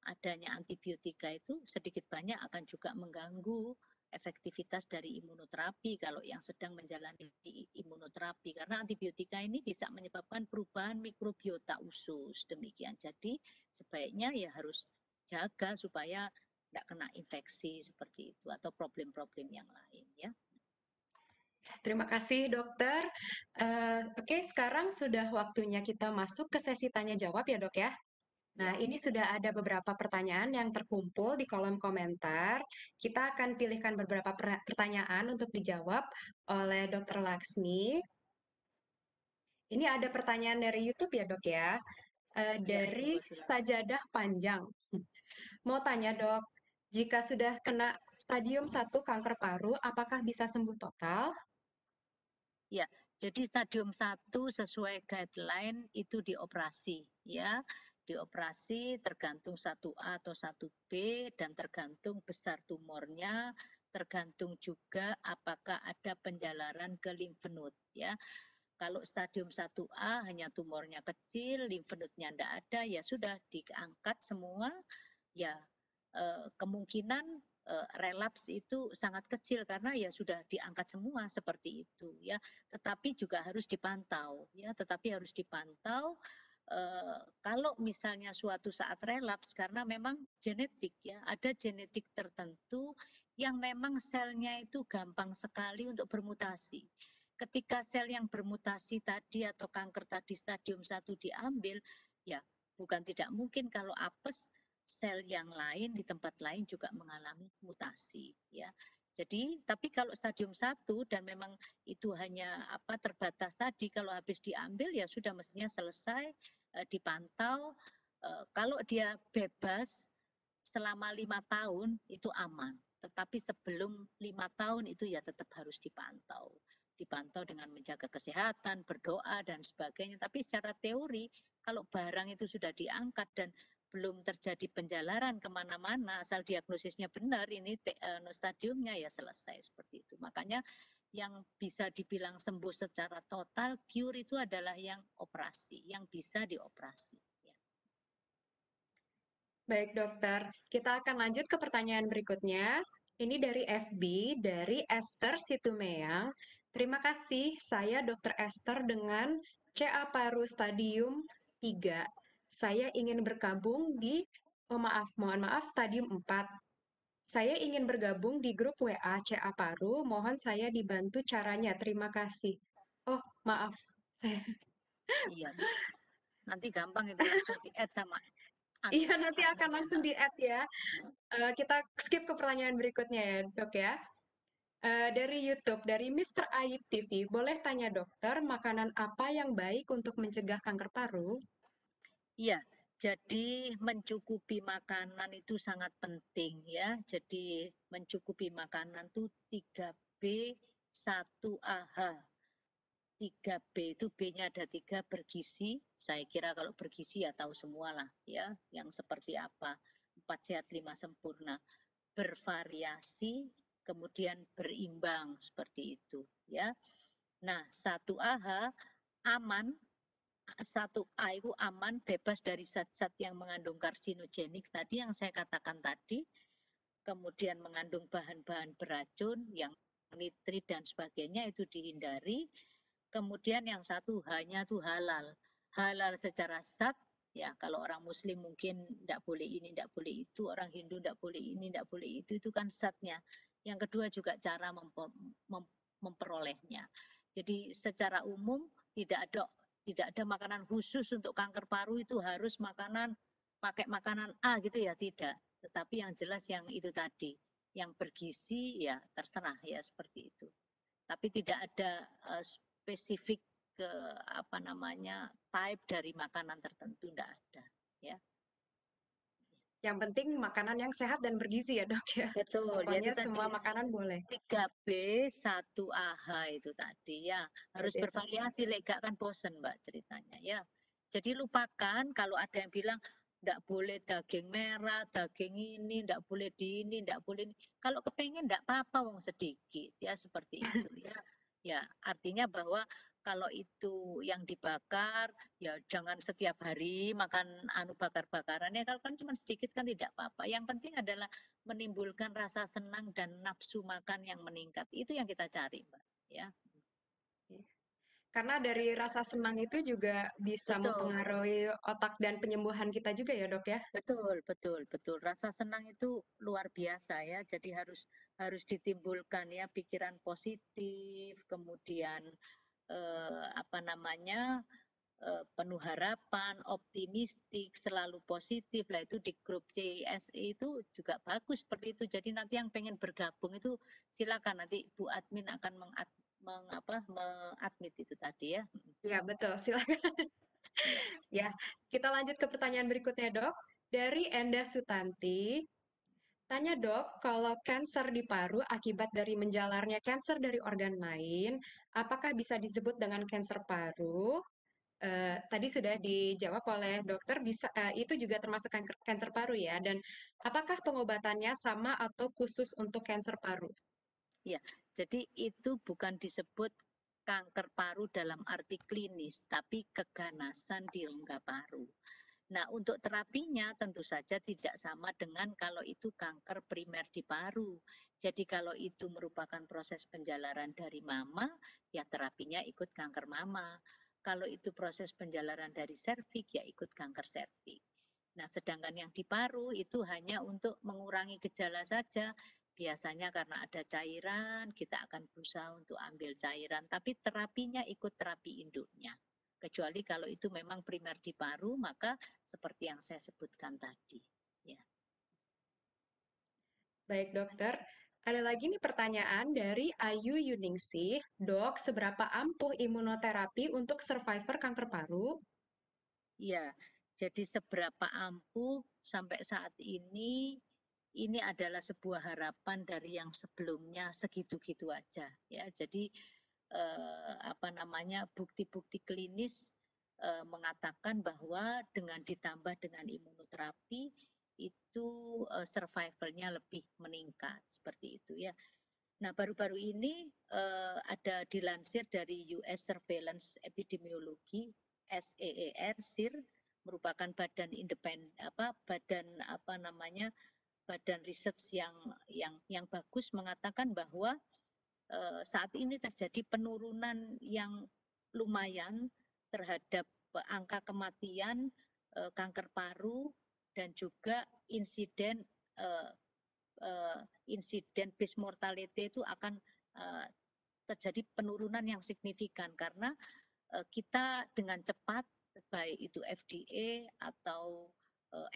adanya antibiotika itu sedikit banyak akan juga mengganggu efektivitas dari imunoterapi kalau yang sedang menjalani imunoterapi karena antibiotika ini bisa menyebabkan perubahan mikrobiota usus demikian. Jadi sebaiknya ya harus jaga supaya tidak kena infeksi seperti itu atau problem-problem yang lain ya. Terima kasih dokter. Oke, sekarang sudah waktunya kita masuk ke sesi tanya jawab ya dok ya. Nah, Ya, ini sudah ada beberapa pertanyaan yang terkumpul di kolom komentar. Kita akan pilihkan beberapa pertanyaan untuk dijawab oleh Dr. Laksmi. Ini ada pertanyaan dari YouTube ya dok ya. ya, Dari monggo silakan. Sajadah Panjang. Mau tanya dok, jika sudah kena stadium 1 kanker paru, apakah bisa sembuh total? Ya, jadi stadium 1 sesuai guideline itu dioperasi ya. Dioperasi tergantung 1A atau 1B dan tergantung besar tumornya, tergantung juga apakah ada penjalaran ke lymph node ya. Kalau stadium 1A hanya tumornya kecil, lymph node-nya tidak ada, ya sudah diangkat semua, ya kemungkinan relaps itu sangat kecil karena ya sudah diangkat semua seperti itu ya. Tetapi juga harus dipantau ya, tetapi harus dipantau kalau misalnya suatu saat relaps karena memang genetik ya, ada genetik tertentu yang memang selnya itu gampang sekali untuk bermutasi. Ketika sel yang bermutasi tadi atau kanker tadi stadium 1 diambil, ya bukan tidak mungkin kalau apes sel yang lain di tempat lain juga mengalami mutasi ya. Jadi, tapi kalau stadium 1 dan memang itu hanya terbatas tadi, kalau habis diambil ya sudah mestinya selesai, dipantau. Kalau dia bebas selama 5 tahun itu aman. Tetapi sebelum 5 tahun itu ya tetap harus dipantau. Dipantau dengan menjaga kesehatan, berdoa, dan sebagainya. Tapi secara teori, kalau barang itu sudah diangkat dan belum terjadi penjalaran kemana-mana, asal diagnosisnya benar, ini stadiumnya ya selesai seperti itu. Makanya yang bisa dibilang sembuh secara total, cure itu adalah yang operasi, yang bisa dioperasi. Ya. Baik dokter, kita akan lanjut ke pertanyaan berikutnya. Ini dari FB, dari Esther Situmeang. Terima kasih, saya Dokter Esther dengan CA paru stadium 3. Saya ingin bergabung di, mohon maaf, stadium 4. Saya ingin bergabung di grup WA CA paru, mohon saya dibantu caranya, terima kasih. Oh, maaf. Iya, nanti gampang itu langsung di-add sama Iya, nanti akan adminnya. langsung di-add ya. Kita skip ke pertanyaan berikutnya ya, dok ya. Dari YouTube, dari Mr. Ayub TV, boleh tanya dokter, makanan apa yang baik untuk mencegah kanker paru? Iya, jadi mencukupi makanan itu sangat penting ya. Jadi mencukupi makanan itu 3B 1AH. 3B itu B-nya ada 3 bergizi. Saya kira kalau bergizi ya tahu semua lah ya, yang seperti apa. 4 sehat 5 sempurna. Bervariasi, kemudian berimbang seperti itu ya. Nah, 1AH aman, 1A itu aman, bebas dari zat-zat yang mengandung karsinogenik tadi yang saya katakan tadi, kemudian mengandung bahan-bahan beracun yang nitrit dan sebagainya itu dihindari. Kemudian yang satu hanya itu halal. Halal secara zat, ya kalau orang muslim mungkin tidak boleh ini, tidak boleh itu, orang Hindu tidak boleh ini, tidak boleh itu kan zatnya. Yang kedua juga cara memperolehnya. Jadi secara umum tidak ada makanan khusus untuk kanker paru itu harus pakai makanan A gitu ya, tidak. Tetapi yang jelas yang itu tadi, yang bergizi ya terserah ya seperti itu. Tapi tidak ada spesifik ke type dari makanan tertentu, tidak ada ya. Yang penting makanan yang sehat dan bergizi ya dok ya. Betul, ya Pokoknya itu tadi semua makanan boleh. 3B 1AH itu tadi ya. Harus Oke, bervariasi, lega kan bosen Mbak ceritanya ya. Jadi lupakan kalau ada yang bilang nggak boleh daging merah, daging ini, nggak boleh di ini, nggak boleh ini. Kalau kepengen nggak apa-apa, wong sedikit, ya seperti itu ya. Ya artinya bahwa kalau itu yang dibakar, ya jangan setiap hari makan anu bakar-bakaran ya. Kalau kan cuma sedikit kan tidak apa-apa. Yang penting adalah menimbulkan rasa senang dan nafsu makan yang meningkat. Itu yang kita cari, Mbak. Ya, Karena dari rasa senang itu juga bisa betul. mempengaruhi otak dan penyembuhan kita juga ya, Dok ya. Betul, betul, betul. Rasa senang itu luar biasa ya. Jadi harus ditimbulkan ya pikiran positif, kemudian apa namanya penuh harapan, optimistik, selalu positif. Lah itu di grup CISE itu juga bagus seperti itu. Jadi nanti yang pengen bergabung itu silakan nanti Bu Admin akan mengadmit itu tadi ya. Ya, betul. Silakan. Ya. Ya, kita lanjut ke pertanyaan berikutnya, Dok. Dari Enda Sutanti, tanya dok, kalau kanker di paru akibat dari menjalarnya kanker dari organ lain, apakah bisa disebut dengan kanker paru? Tadi sudah dijawab oleh dokter, bisa itu juga termasuk kanker paru ya. Dan apakah pengobatannya sama atau khusus untuk kanker paru? Ya, jadi itu bukan disebut kanker paru dalam arti klinis, tapi keganasan di rongga paru. Nah, untuk terapinya tentu saja tidak sama dengan kalau itu kanker primer di paru. Jadi kalau itu merupakan proses penjalaran dari mama, ya terapinya ikut kanker mama. Kalau itu proses penjalaran dari serviks, ya ikut kanker serviks. Nah, sedangkan yang di paru itu hanya untuk mengurangi gejala saja. Biasanya karena ada cairan, kita akan berusaha untuk ambil cairan, tapi terapinya ikut terapi induknya. Kecuali kalau itu memang primer di paru, maka seperti yang saya sebutkan tadi. Ya, Baik dokter, ada lagi nih pertanyaan dari Ayu Yuningsih. Dok, seberapa ampuh imunoterapi untuk survivor kanker paru? ya. Jadi seberapa ampuh sampai saat ini adalah sebuah harapan dari yang sebelumnya segitu-gitu aja. Ya, jadi apa namanya bukti-bukti klinis mengatakan bahwa dengan ditambah dengan imunoterapi itu survivalnya lebih meningkat seperti itu ya. Nah, baru-baru ini ada dilansir dari US Surveillance Epidemiology SEER SIR merupakan badan independen apa namanya badan riset yang bagus mengatakan bahwa saat ini terjadi penurunan yang lumayan terhadap angka kematian kanker paru dan juga insiden eh, insiden base mortality itu akan terjadi penurunan yang signifikan karena kita dengan cepat baik itu FDA atau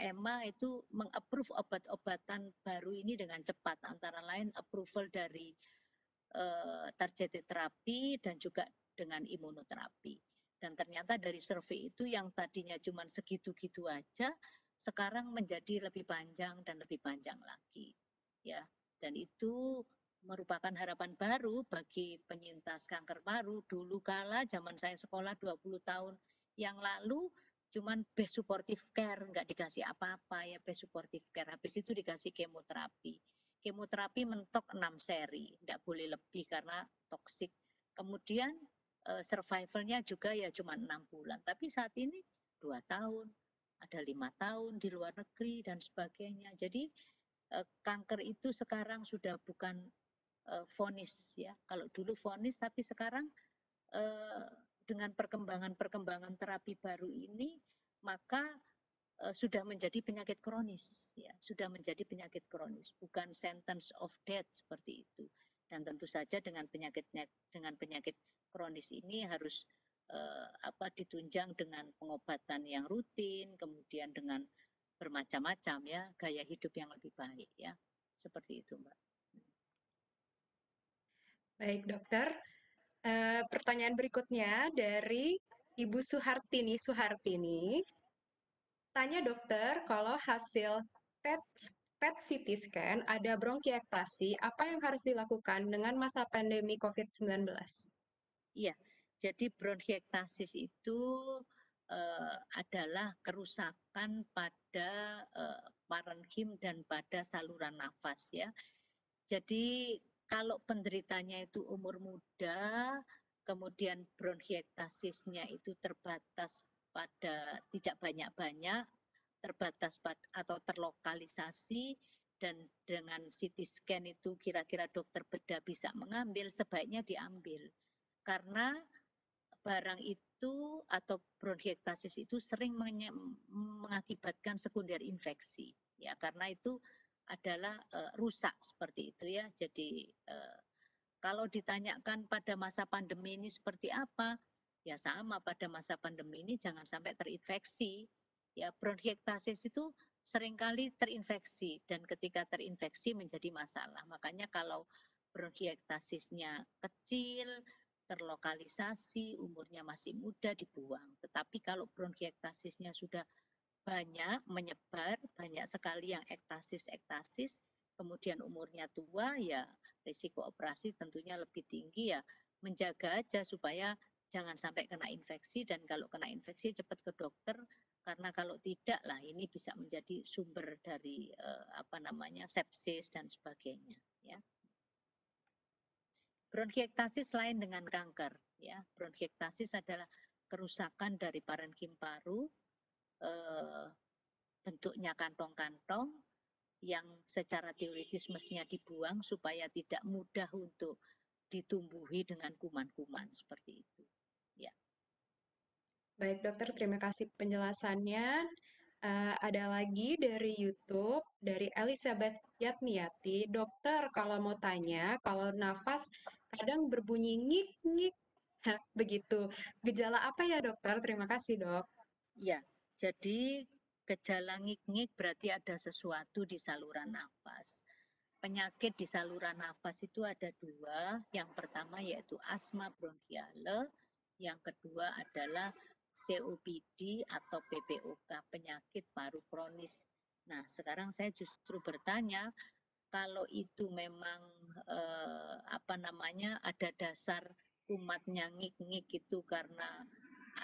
EMA itu mengapprove obat-obatan baru ini dengan cepat antara lain approval dari targeted terapi dan juga dengan imunoterapi. Dan ternyata dari survei itu yang tadinya cuma segitu-gitu aja, sekarang menjadi lebih panjang dan lebih panjang lagi. Ya, dan itu merupakan harapan baru bagi penyintas kanker paru. Dulu kala zaman saya sekolah 20 tahun yang lalu cuman best supportive care, nggak dikasih apa-apa ya best supportive care. Habis itu dikasih kemoterapi. Kemoterapi mentok 6 seri, tidak boleh lebih karena toksik. Kemudian survivalnya juga ya cuma 6 bulan. Tapi saat ini 2 tahun, ada 5 tahun di luar negeri dan sebagainya. Jadi kanker itu sekarang sudah bukan vonis ya. Kalau dulu vonis, tapi sekarang dengan perkembangan-perkembangan terapi baru ini, maka sudah menjadi penyakit kronis, ya, sudah menjadi penyakit kronis, bukan sentence of death seperti itu. Dan tentu saja dengan penyakit kronis ini harus ditunjang dengan pengobatan yang rutin, kemudian dengan bermacam-macam ya, gaya hidup yang lebih baik ya, seperti itu, Mbak. Baik dokter, pertanyaan berikutnya dari Ibu Suhartini. Tanya dokter, kalau hasil PET, PET CT scan ada bronkiekstasi, apa yang harus dilakukan dengan masa pandemi COVID-19? Iya, jadi bronkiektasis itu adalah kerusakan pada parenkim dan pada saluran nafas ya. Jadi kalau penderitanya itu umur muda, kemudian bronkiektasisnya itu terbatas pada tidak banyak-banyak, terbatas atau terlokalisasi, dan dengan CT scan itu kira-kira dokter bedah bisa mengambil, sebaiknya diambil. Karena barang itu atau bronkiektasis itu sering mengakibatkan sekunder infeksi ya, karena itu adalah rusak seperti itu ya. Jadi kalau ditanyakan pada masa pandemi ini seperti apa, ya sama, pada masa pandemi ini jangan sampai terinfeksi. Ya, bronkiektasis itu seringkali terinfeksi dan ketika terinfeksi menjadi masalah. Makanya kalau bronkiektasisnya kecil, terlokalisasi, umurnya masih muda, dibuang. Tetapi kalau bronkiektasisnya sudah banyak menyebar, banyak sekali yang ektasis-ektasis, kemudian umurnya tua, ya risiko operasi tentunya lebih tinggi ya. Menjaga aja supaya jangan sampai kena infeksi, dan kalau kena infeksi cepat ke dokter, karena kalau tidak lah ini bisa menjadi sumber dari sepsis dan sebagainya ya. Bronkiektasis lain dengan kanker ya. Bronkiektasis adalah kerusakan dari parenkim paru, bentuknya kantong-kantong yang secara teoritis mestinya dibuang supaya tidak mudah untuk ditumbuhi dengan kuman-kuman seperti itu. Ya. Baik dokter, terima kasih penjelasannya. Ada lagi dari YouTube, dari Elizabeth Yatniati. Dokter, kalau mau tanya, kalau nafas kadang berbunyi ngik-ngik. Begitu. Gejala apa ya dokter? Terima kasih dok. Ya, jadi gejala ngik-ngik berarti ada sesuatu di saluran nafas. Penyakit di saluran nafas itu ada dua. Yang pertama yaitu asma bronkiale, yang kedua adalah COPD atau PPOK, penyakit paru kronis. Nah, sekarang saya justru bertanya, kalau itu memang ada dasar kumatnya ngik-ngik itu karena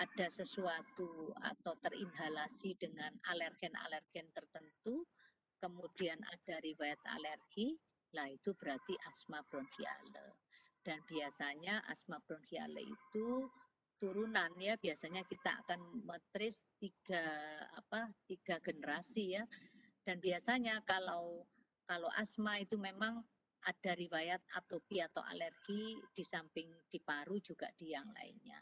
ada sesuatu atau terinhalasi dengan alergen-alergen tertentu, kemudian ada riwayat alergi, lah itu berarti asma bronkiale. Dan biasanya asma bronkiale itu turunan ya, biasanya kita akan metris tiga generasi ya. Dan biasanya kalau asma itu memang ada riwayat atopi atau alergi di samping di paru juga di yang lainnya.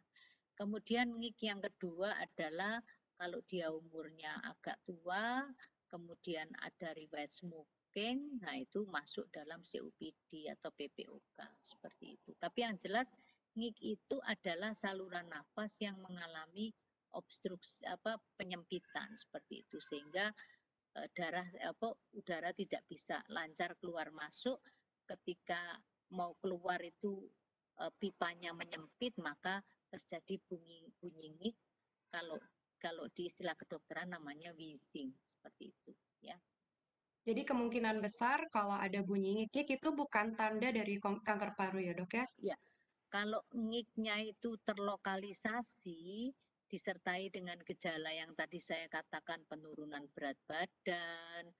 Kemudian ngik yang kedua adalah kalau dia umurnya agak tua, kemudian ada riwayat smoking, nah itu masuk dalam COPD atau PPOK seperti itu. Tapi yang jelas ngik itu adalah saluran nafas yang mengalami obstruksi penyempitan seperti itu, sehingga udara tidak bisa lancar keluar masuk. Ketika mau keluar itu pipanya menyempit, maka terjadi bunyi ngik. Kalau di istilah kedokteran namanya wheezing seperti itu ya. Jadi kemungkinan besar kalau ada bunyi ngik-ngik itu bukan tanda dari kanker paru ya dok ya? Ya, kalau ngiknya itu terlokalisasi disertai dengan gejala yang tadi saya katakan, penurunan berat badan,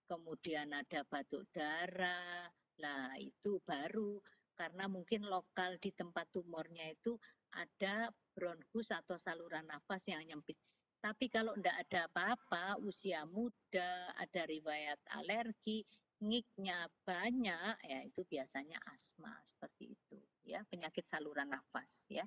kemudian ada batuk darah, lah itu baru karena mungkin lokal di tempat tumornya itu ada bronkus atau saluran nafas yang nyempit. Tapi kalau tidak ada apa-apa, usia muda, ada riwayat alergi, ngiknya banyak, ya itu biasanya asma seperti itu, ya penyakit saluran nafas, ya.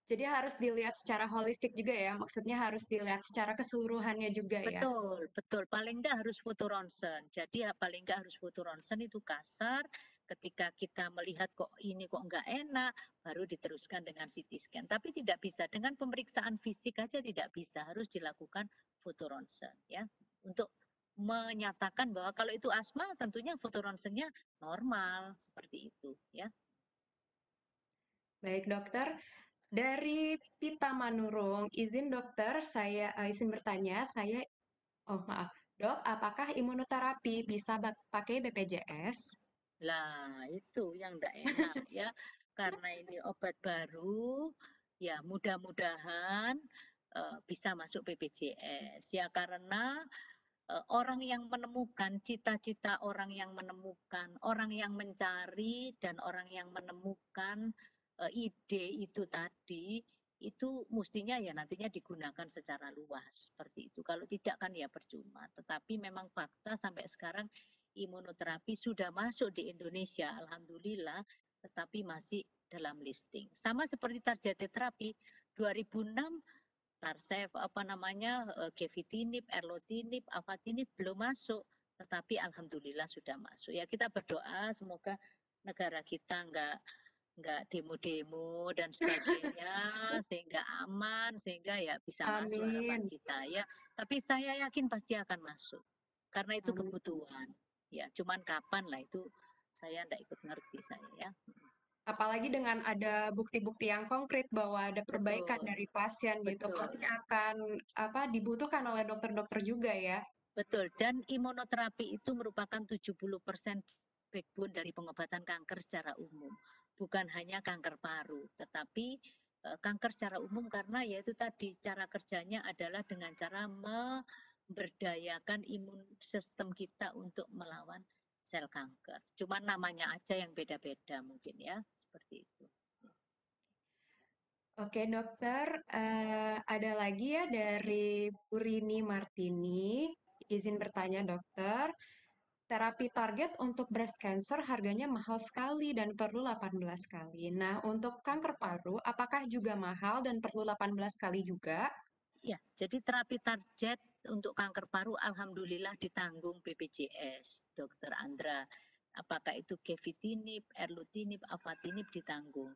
Jadi harus dilihat secara holistik juga ya, maksudnya harus dilihat secara keseluruhannya juga ya. Betul, betul. Paling enggak harus foto ronsen. Jadi ya paling enggak harus foto ronsen itu kasar. Ketika kita melihat kok ini kok enggak enak, baru diteruskan dengan CT scan. Tapi tidak bisa dengan pemeriksaan fisik aja, tidak bisa. Harus dilakukan foto ronsen ya. Untuk menyatakan bahwa kalau itu asma tentunya foto ronsennya normal seperti itu ya. Baik dokter, dari Pita Manurung, izin dokter, saya izin bertanya, oh maaf, dok, apakah imunoterapi bisa pakai BPJS? Lah, itu yang enggak enak ya. Karena ini obat baru, ya mudah-mudahan bisa masuk BPJS ya, karena orang yang menemukan, cita-cita orang yang menemukan, orang yang mencari dan orang yang menemukan ide itu tadi, itu mestinya ya nantinya digunakan secara luas seperti itu. Kalau tidak kan ya percuma. Tetapi memang fakta sampai sekarang imunoterapi sudah masuk di Indonesia, alhamdulillah, tetapi masih dalam listing. Sama seperti targeted terapi 2006 Tarsef apa namanya Gefitinib, Erlotinib, Afatinib belum masuk, tetapi alhamdulillah sudah masuk. Ya kita berdoa semoga negara kita nggak demo-demo dan sebagainya sehingga aman sehingga ya bisa masuk harapan Amin. kita ya. Tapi saya yakin pasti akan masuk karena itu Amin. kebutuhan. Ya, cuman kapan lah itu saya enggak ikut ngerti saya ya. Apalagi dengan ada bukti-bukti yang konkret bahwa ada perbaikan Betul, dari pasien gitu, betul. pasti akan apa dibutuhkan oleh dokter-dokter juga ya. Betul, dan imunoterapi itu merupakan 70% backbone dari pengobatan kanker secara umum. Bukan hanya kanker paru, tetapi kanker secara umum karena yaitu tadi cara kerjanya adalah dengan cara memberdayakan imun sistem kita untuk melawan sel kanker. Cuma namanya aja yang beda-beda mungkin ya, seperti itu. Oke dokter, ada lagi ya dari Bu Rini Martini. Izin bertanya dokter, terapi target untuk breast cancer harganya mahal sekali dan perlu 18 kali. Nah, untuk kanker paru, apakah juga mahal dan perlu 18 kali juga? Ya, jadi terapi target untuk kanker paru alhamdulillah ditanggung BPJS, Dokter Andra. Apakah itu gefitinib, erlutinib, afatinib ditanggung.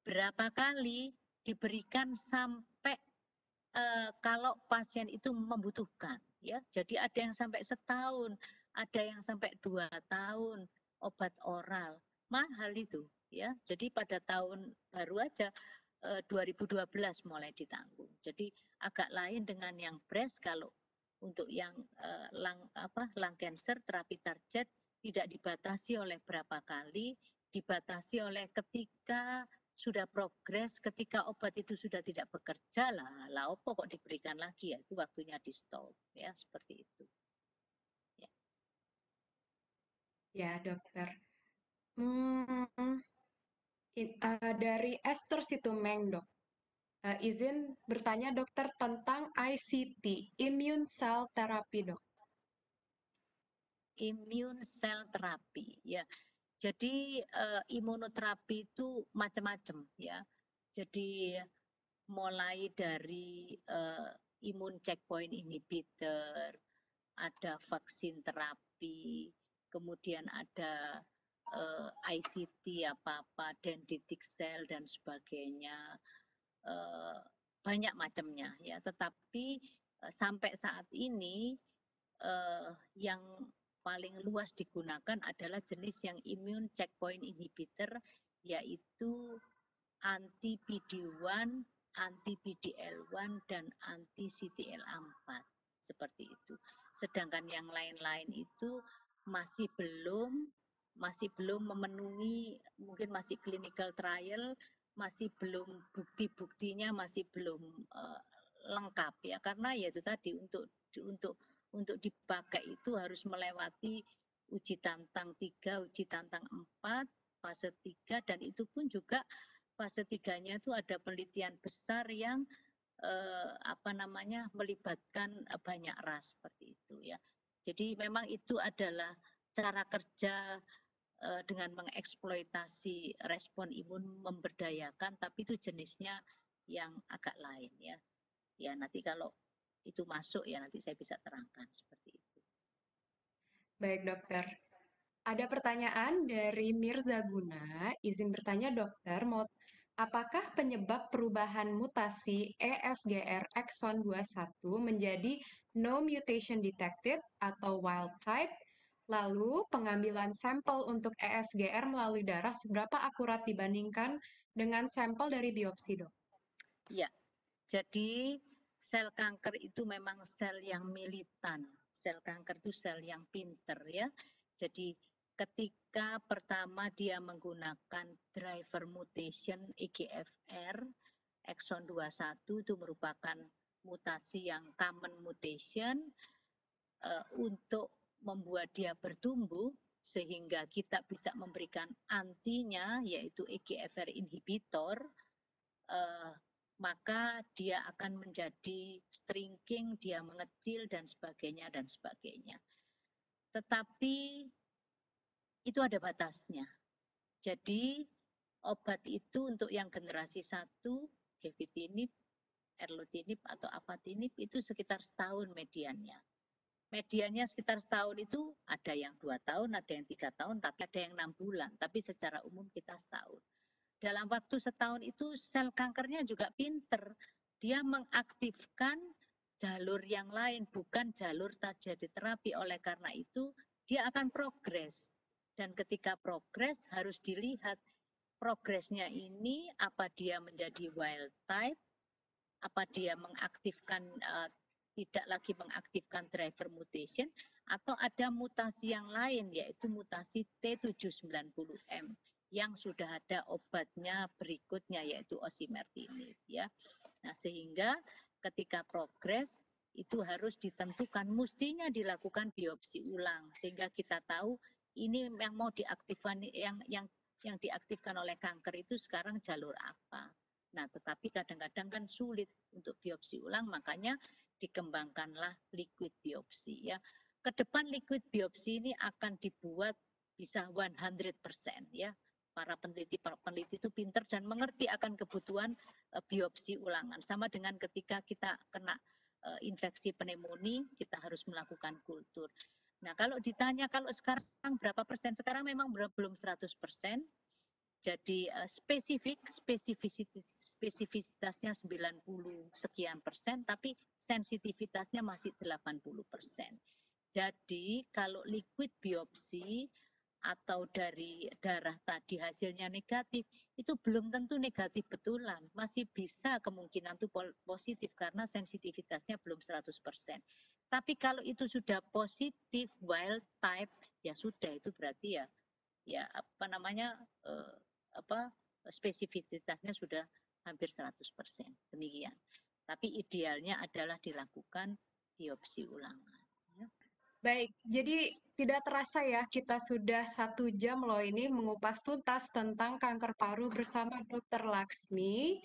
Berapa kali diberikan sampai kalau pasien itu membutuhkan, ya. Jadi ada yang sampai setahun, ada yang sampai 2 tahun obat oral, mahal itu, ya. Jadi pada tahun baru aja 2012 mulai ditanggung. Jadi agak lain dengan yang breast kalau untuk yang lung cancer terapi target tidak dibatasi oleh berapa kali, dibatasi oleh ketika sudah progres, ketika obat itu sudah tidak bekerja lah opo kok diberikan lagi ya, itu waktunya di stop ya seperti itu. Ya. Ya, dokter. Hmm, dari Esther Situmeng, dok. Izin bertanya dokter tentang ICT, Immune Cell Therapy, dok. Immune cell therapy ya. Jadi imunoterapi itu macam-macam ya. Jadi mulai dari imun checkpoint inhibitor, ada vaksin terapi, kemudian ada ICT apa-apa, dendritic cell dan sebagainya, banyak macamnya ya. Tetapi sampai saat ini yang paling luas digunakan adalah jenis yang immune checkpoint inhibitor, yaitu anti PD-1, anti PDL1, dan anti CTLA4 seperti itu. Sedangkan yang lain-lain itu masih belum memenuhi, mungkin masih clinical trial, masih belum bukti-buktinya masih belum lengkap ya, karena ya itu tadi untuk dipakai itu harus melewati uji tantang 3, uji tantang 4, fase 3, dan itu pun juga fase 3-nya itu ada penelitian besar yang melibatkan banyak ras seperti itu ya. Jadi memang itu adalah cara kerja dengan mengeksploitasi respon imun memberdayakan, tapi itu jenisnya yang agak lain ya. Ya nanti kalau itu masuk ya nanti saya bisa terangkan seperti itu. Baik, dokter. Ada pertanyaan dari Mirza Guna. Izin bertanya, dokter, apakah penyebab perubahan mutasi EFGR exon 21 menjadi no mutation detected atau wild type? Lalu, pengambilan sampel untuk EFGR melalui darah seberapa akurat dibandingkan dengan sampel dari biopsi, dok? Ya, jadi sel kanker itu memang sel yang militan. Sel kanker itu sel yang pinter ya. Jadi ketika pertama dia menggunakan driver mutation EGFR, Exon 21 itu merupakan mutasi yang common mutation untuk membuat dia bertumbuh sehingga kita bisa memberikan antinya yaitu EGFR inhibitor, maka dia akan menjadi shrinking, dia mengecil dan sebagainya dan sebagainya. Tetapi itu ada batasnya. Jadi obat itu untuk yang generasi 1, gefitinib, erlotinib atau apatinib itu sekitar setahun mediannya. Mediannya sekitar setahun itu ada yang 2 tahun, ada yang 3 tahun, tapi ada yang 6 bulan. Tapi secara umum kita setahun. Dalam waktu setahun itu sel kankernya juga pinter. Dia mengaktifkan jalur yang lain, bukan jalur targeted terapi. Oleh karena itu dia akan progres. Dan ketika progres harus dilihat progresnya ini apa dia menjadi wild type, apa dia mengaktifkan tidak lagi mengaktifkan driver mutation atau ada mutasi yang lain yaitu mutasi T790M yang sudah ada obatnya berikutnya yaitu osimertinib ya. Nah, sehingga ketika progres itu harus ditentukan mestinya dilakukan biopsi ulang sehingga kita tahu ini yang mau diaktifkan yang diaktifkan oleh kanker itu sekarang jalur apa. Nah, tetapi kadang-kadang kan sulit untuk biopsi ulang, makanya dikembangkanlah liquid biopsi ya. Ke depan liquid biopsi ini akan dibuat bisa 100% ya. Para peneliti itu pinter dan mengerti akan kebutuhan biopsi ulangan. Sama dengan ketika kita kena infeksi pneumonia, kita harus melakukan kultur. Nah, kalau ditanya kalau sekarang berapa persen? Sekarang memang belum 100%. Jadi spesifisitasnya 90 sekian persen, tapi sensitivitasnya masih 80%. Jadi kalau liquid biopsi atau dari darah tadi hasilnya negatif, itu belum tentu negatif betulan. Masih bisa kemungkinan itu positif karena sensitivitasnya belum 100%. Tapi kalau itu sudah positif wild type, ya sudah itu berarti ya apa namanya spesifisitasnya sudah hampir 100%. Demikian. Tapi idealnya adalah dilakukan biopsi ulangan. Baik, jadi tidak terasa ya kita sudah 1 jam loh ini mengupas tuntas tentang kanker paru bersama Dr. Laksmi.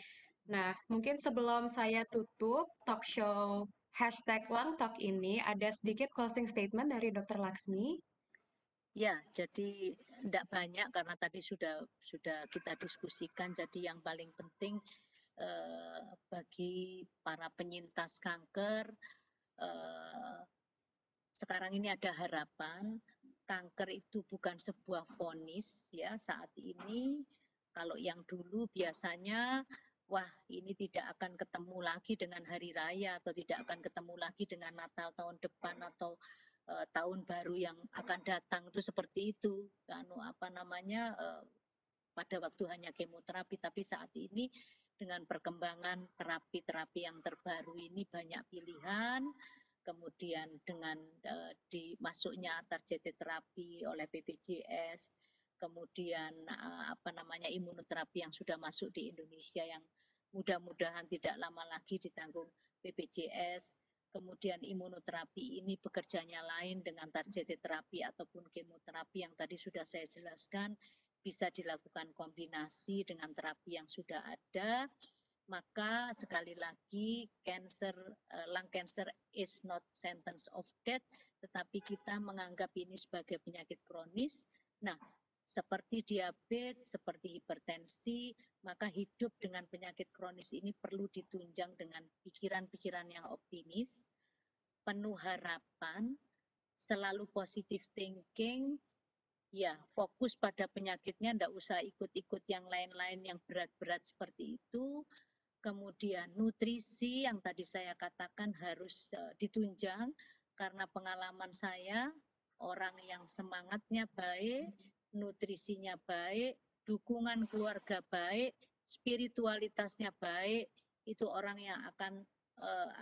Nah, mungkin sebelum saya tutup talk show #LangTalk ini, ada sedikit closing statement dari Dr. Laksmi. Ya, jadi tidak banyak karena tadi sudah kita diskusikan. Jadi yang paling penting bagi para penyintas kanker sekarang ini ada harapan. Kanker itu bukan sebuah vonis ya saat ini. Kalau yang dulu biasanya wah ini tidak akan ketemu lagi dengan hari raya atau tidak akan ketemu lagi dengan Natal tahun depan atau tahun baru yang akan datang itu seperti itu. Apa namanya pada waktu hanya kemoterapi, tapi saat ini dengan perkembangan terapi-terapi yang terbaru ini banyak pilihan, kemudian dengan dimasuknya targeted terapi oleh BPJS, kemudian apa namanya imunoterapi yang sudah masuk di Indonesia yang mudah-mudahan tidak lama lagi ditanggung BPJS, kemudian imunoterapi ini bekerjanya lain dengan targeted terapi ataupun kemoterapi yang tadi sudah saya jelaskan, bisa dilakukan kombinasi dengan terapi yang sudah ada, maka sekali lagi lung cancer is not sentence of death, tetapi kita menganggap ini sebagai penyakit kronis. Nah, seperti diabetes, seperti hipertensi, maka hidup dengan penyakit kronis ini perlu ditunjang dengan pikiran-pikiran yang optimis, penuh harapan, selalu positive thinking, ya fokus pada penyakitnya, enggak usah ikut-ikut yang lain-lain yang berat-berat seperti itu. Kemudian nutrisi yang tadi saya katakan harus ditunjang karena pengalaman saya orang yang semangatnya baik, nutrisinya baik, dukungan keluarga baik, spiritualitasnya baik, itu orang yang akan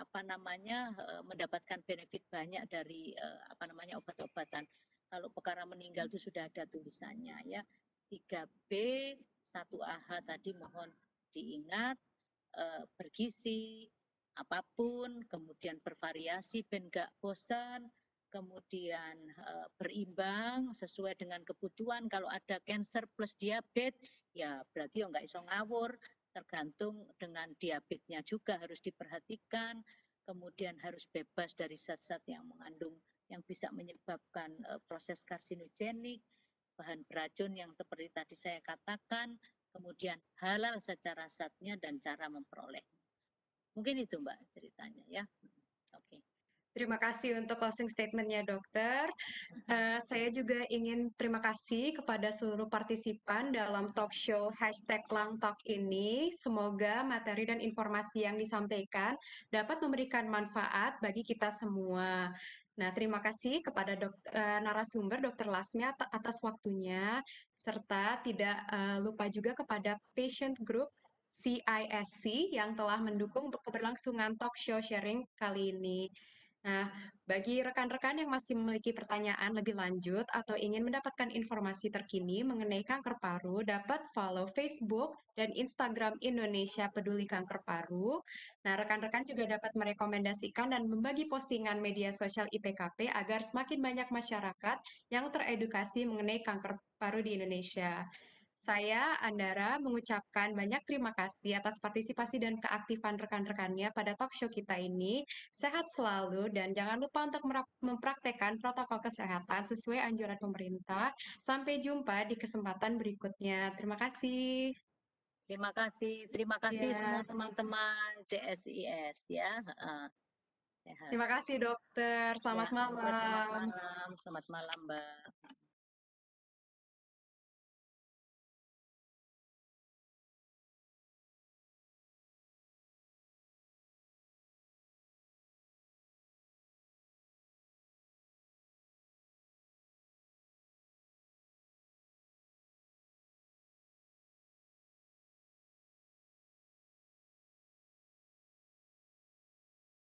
apa namanya mendapatkan benefit banyak dari apa namanya obat-obatan. Kalau perkara meninggal itu sudah ada tulisannya ya. 3B, 1AH tadi mohon diingat. bergizi, apapun, kemudian bervariasi ben gak bosan, kemudian berimbang sesuai dengan kebutuhan. Kalau ada cancer plus diabetes, ya berarti nggak iso ngawur, tergantung dengan diabetesnya juga harus diperhatikan, kemudian harus bebas dari zat-zat yang mengandung yang bisa menyebabkan proses karsinogenik, bahan beracun yang seperti tadi saya katakan, kemudian halal secara zatnya dan cara memperolehnya. Mungkin itu Mbak ceritanya ya. Oke. Terima kasih untuk closing statement-nya, Dokter. Saya juga ingin terima kasih kepada seluruh partisipan dalam talk show #LangTalk ini. Semoga materi dan informasi yang disampaikan dapat memberikan manfaat bagi kita semua. Nah, terima kasih kepada narasumber Dr. Lasmi atas waktunya, serta tidak lupa juga kepada patient group CISC yang telah mendukung keberlangsungan talk show sharing kali ini. Nah, bagi rekan-rekan yang masih memiliki pertanyaan lebih lanjut atau ingin mendapatkan informasi terkini mengenai kanker paru, dapat follow Facebook dan Instagram Indonesia Peduli Kanker Paru. Nah, rekan-rekan juga dapat merekomendasikan dan membagi postingan media sosial IPKP agar semakin banyak masyarakat yang teredukasi mengenai kanker paru di Indonesia. Saya, Andara, mengucapkan banyak terima kasih atas partisipasi dan keaktifan rekan-rekannya pada talk show kita ini. Sehat selalu dan jangan lupa untuk mempraktekkan protokol kesehatan sesuai anjuran pemerintah. Sampai jumpa di kesempatan berikutnya. Terima kasih. Terima kasih semua Ya, teman-teman CSIS ya. Sehat. terima kasih dokter. Ya, Selamat selamat malam. malam, selamat malam Mbak.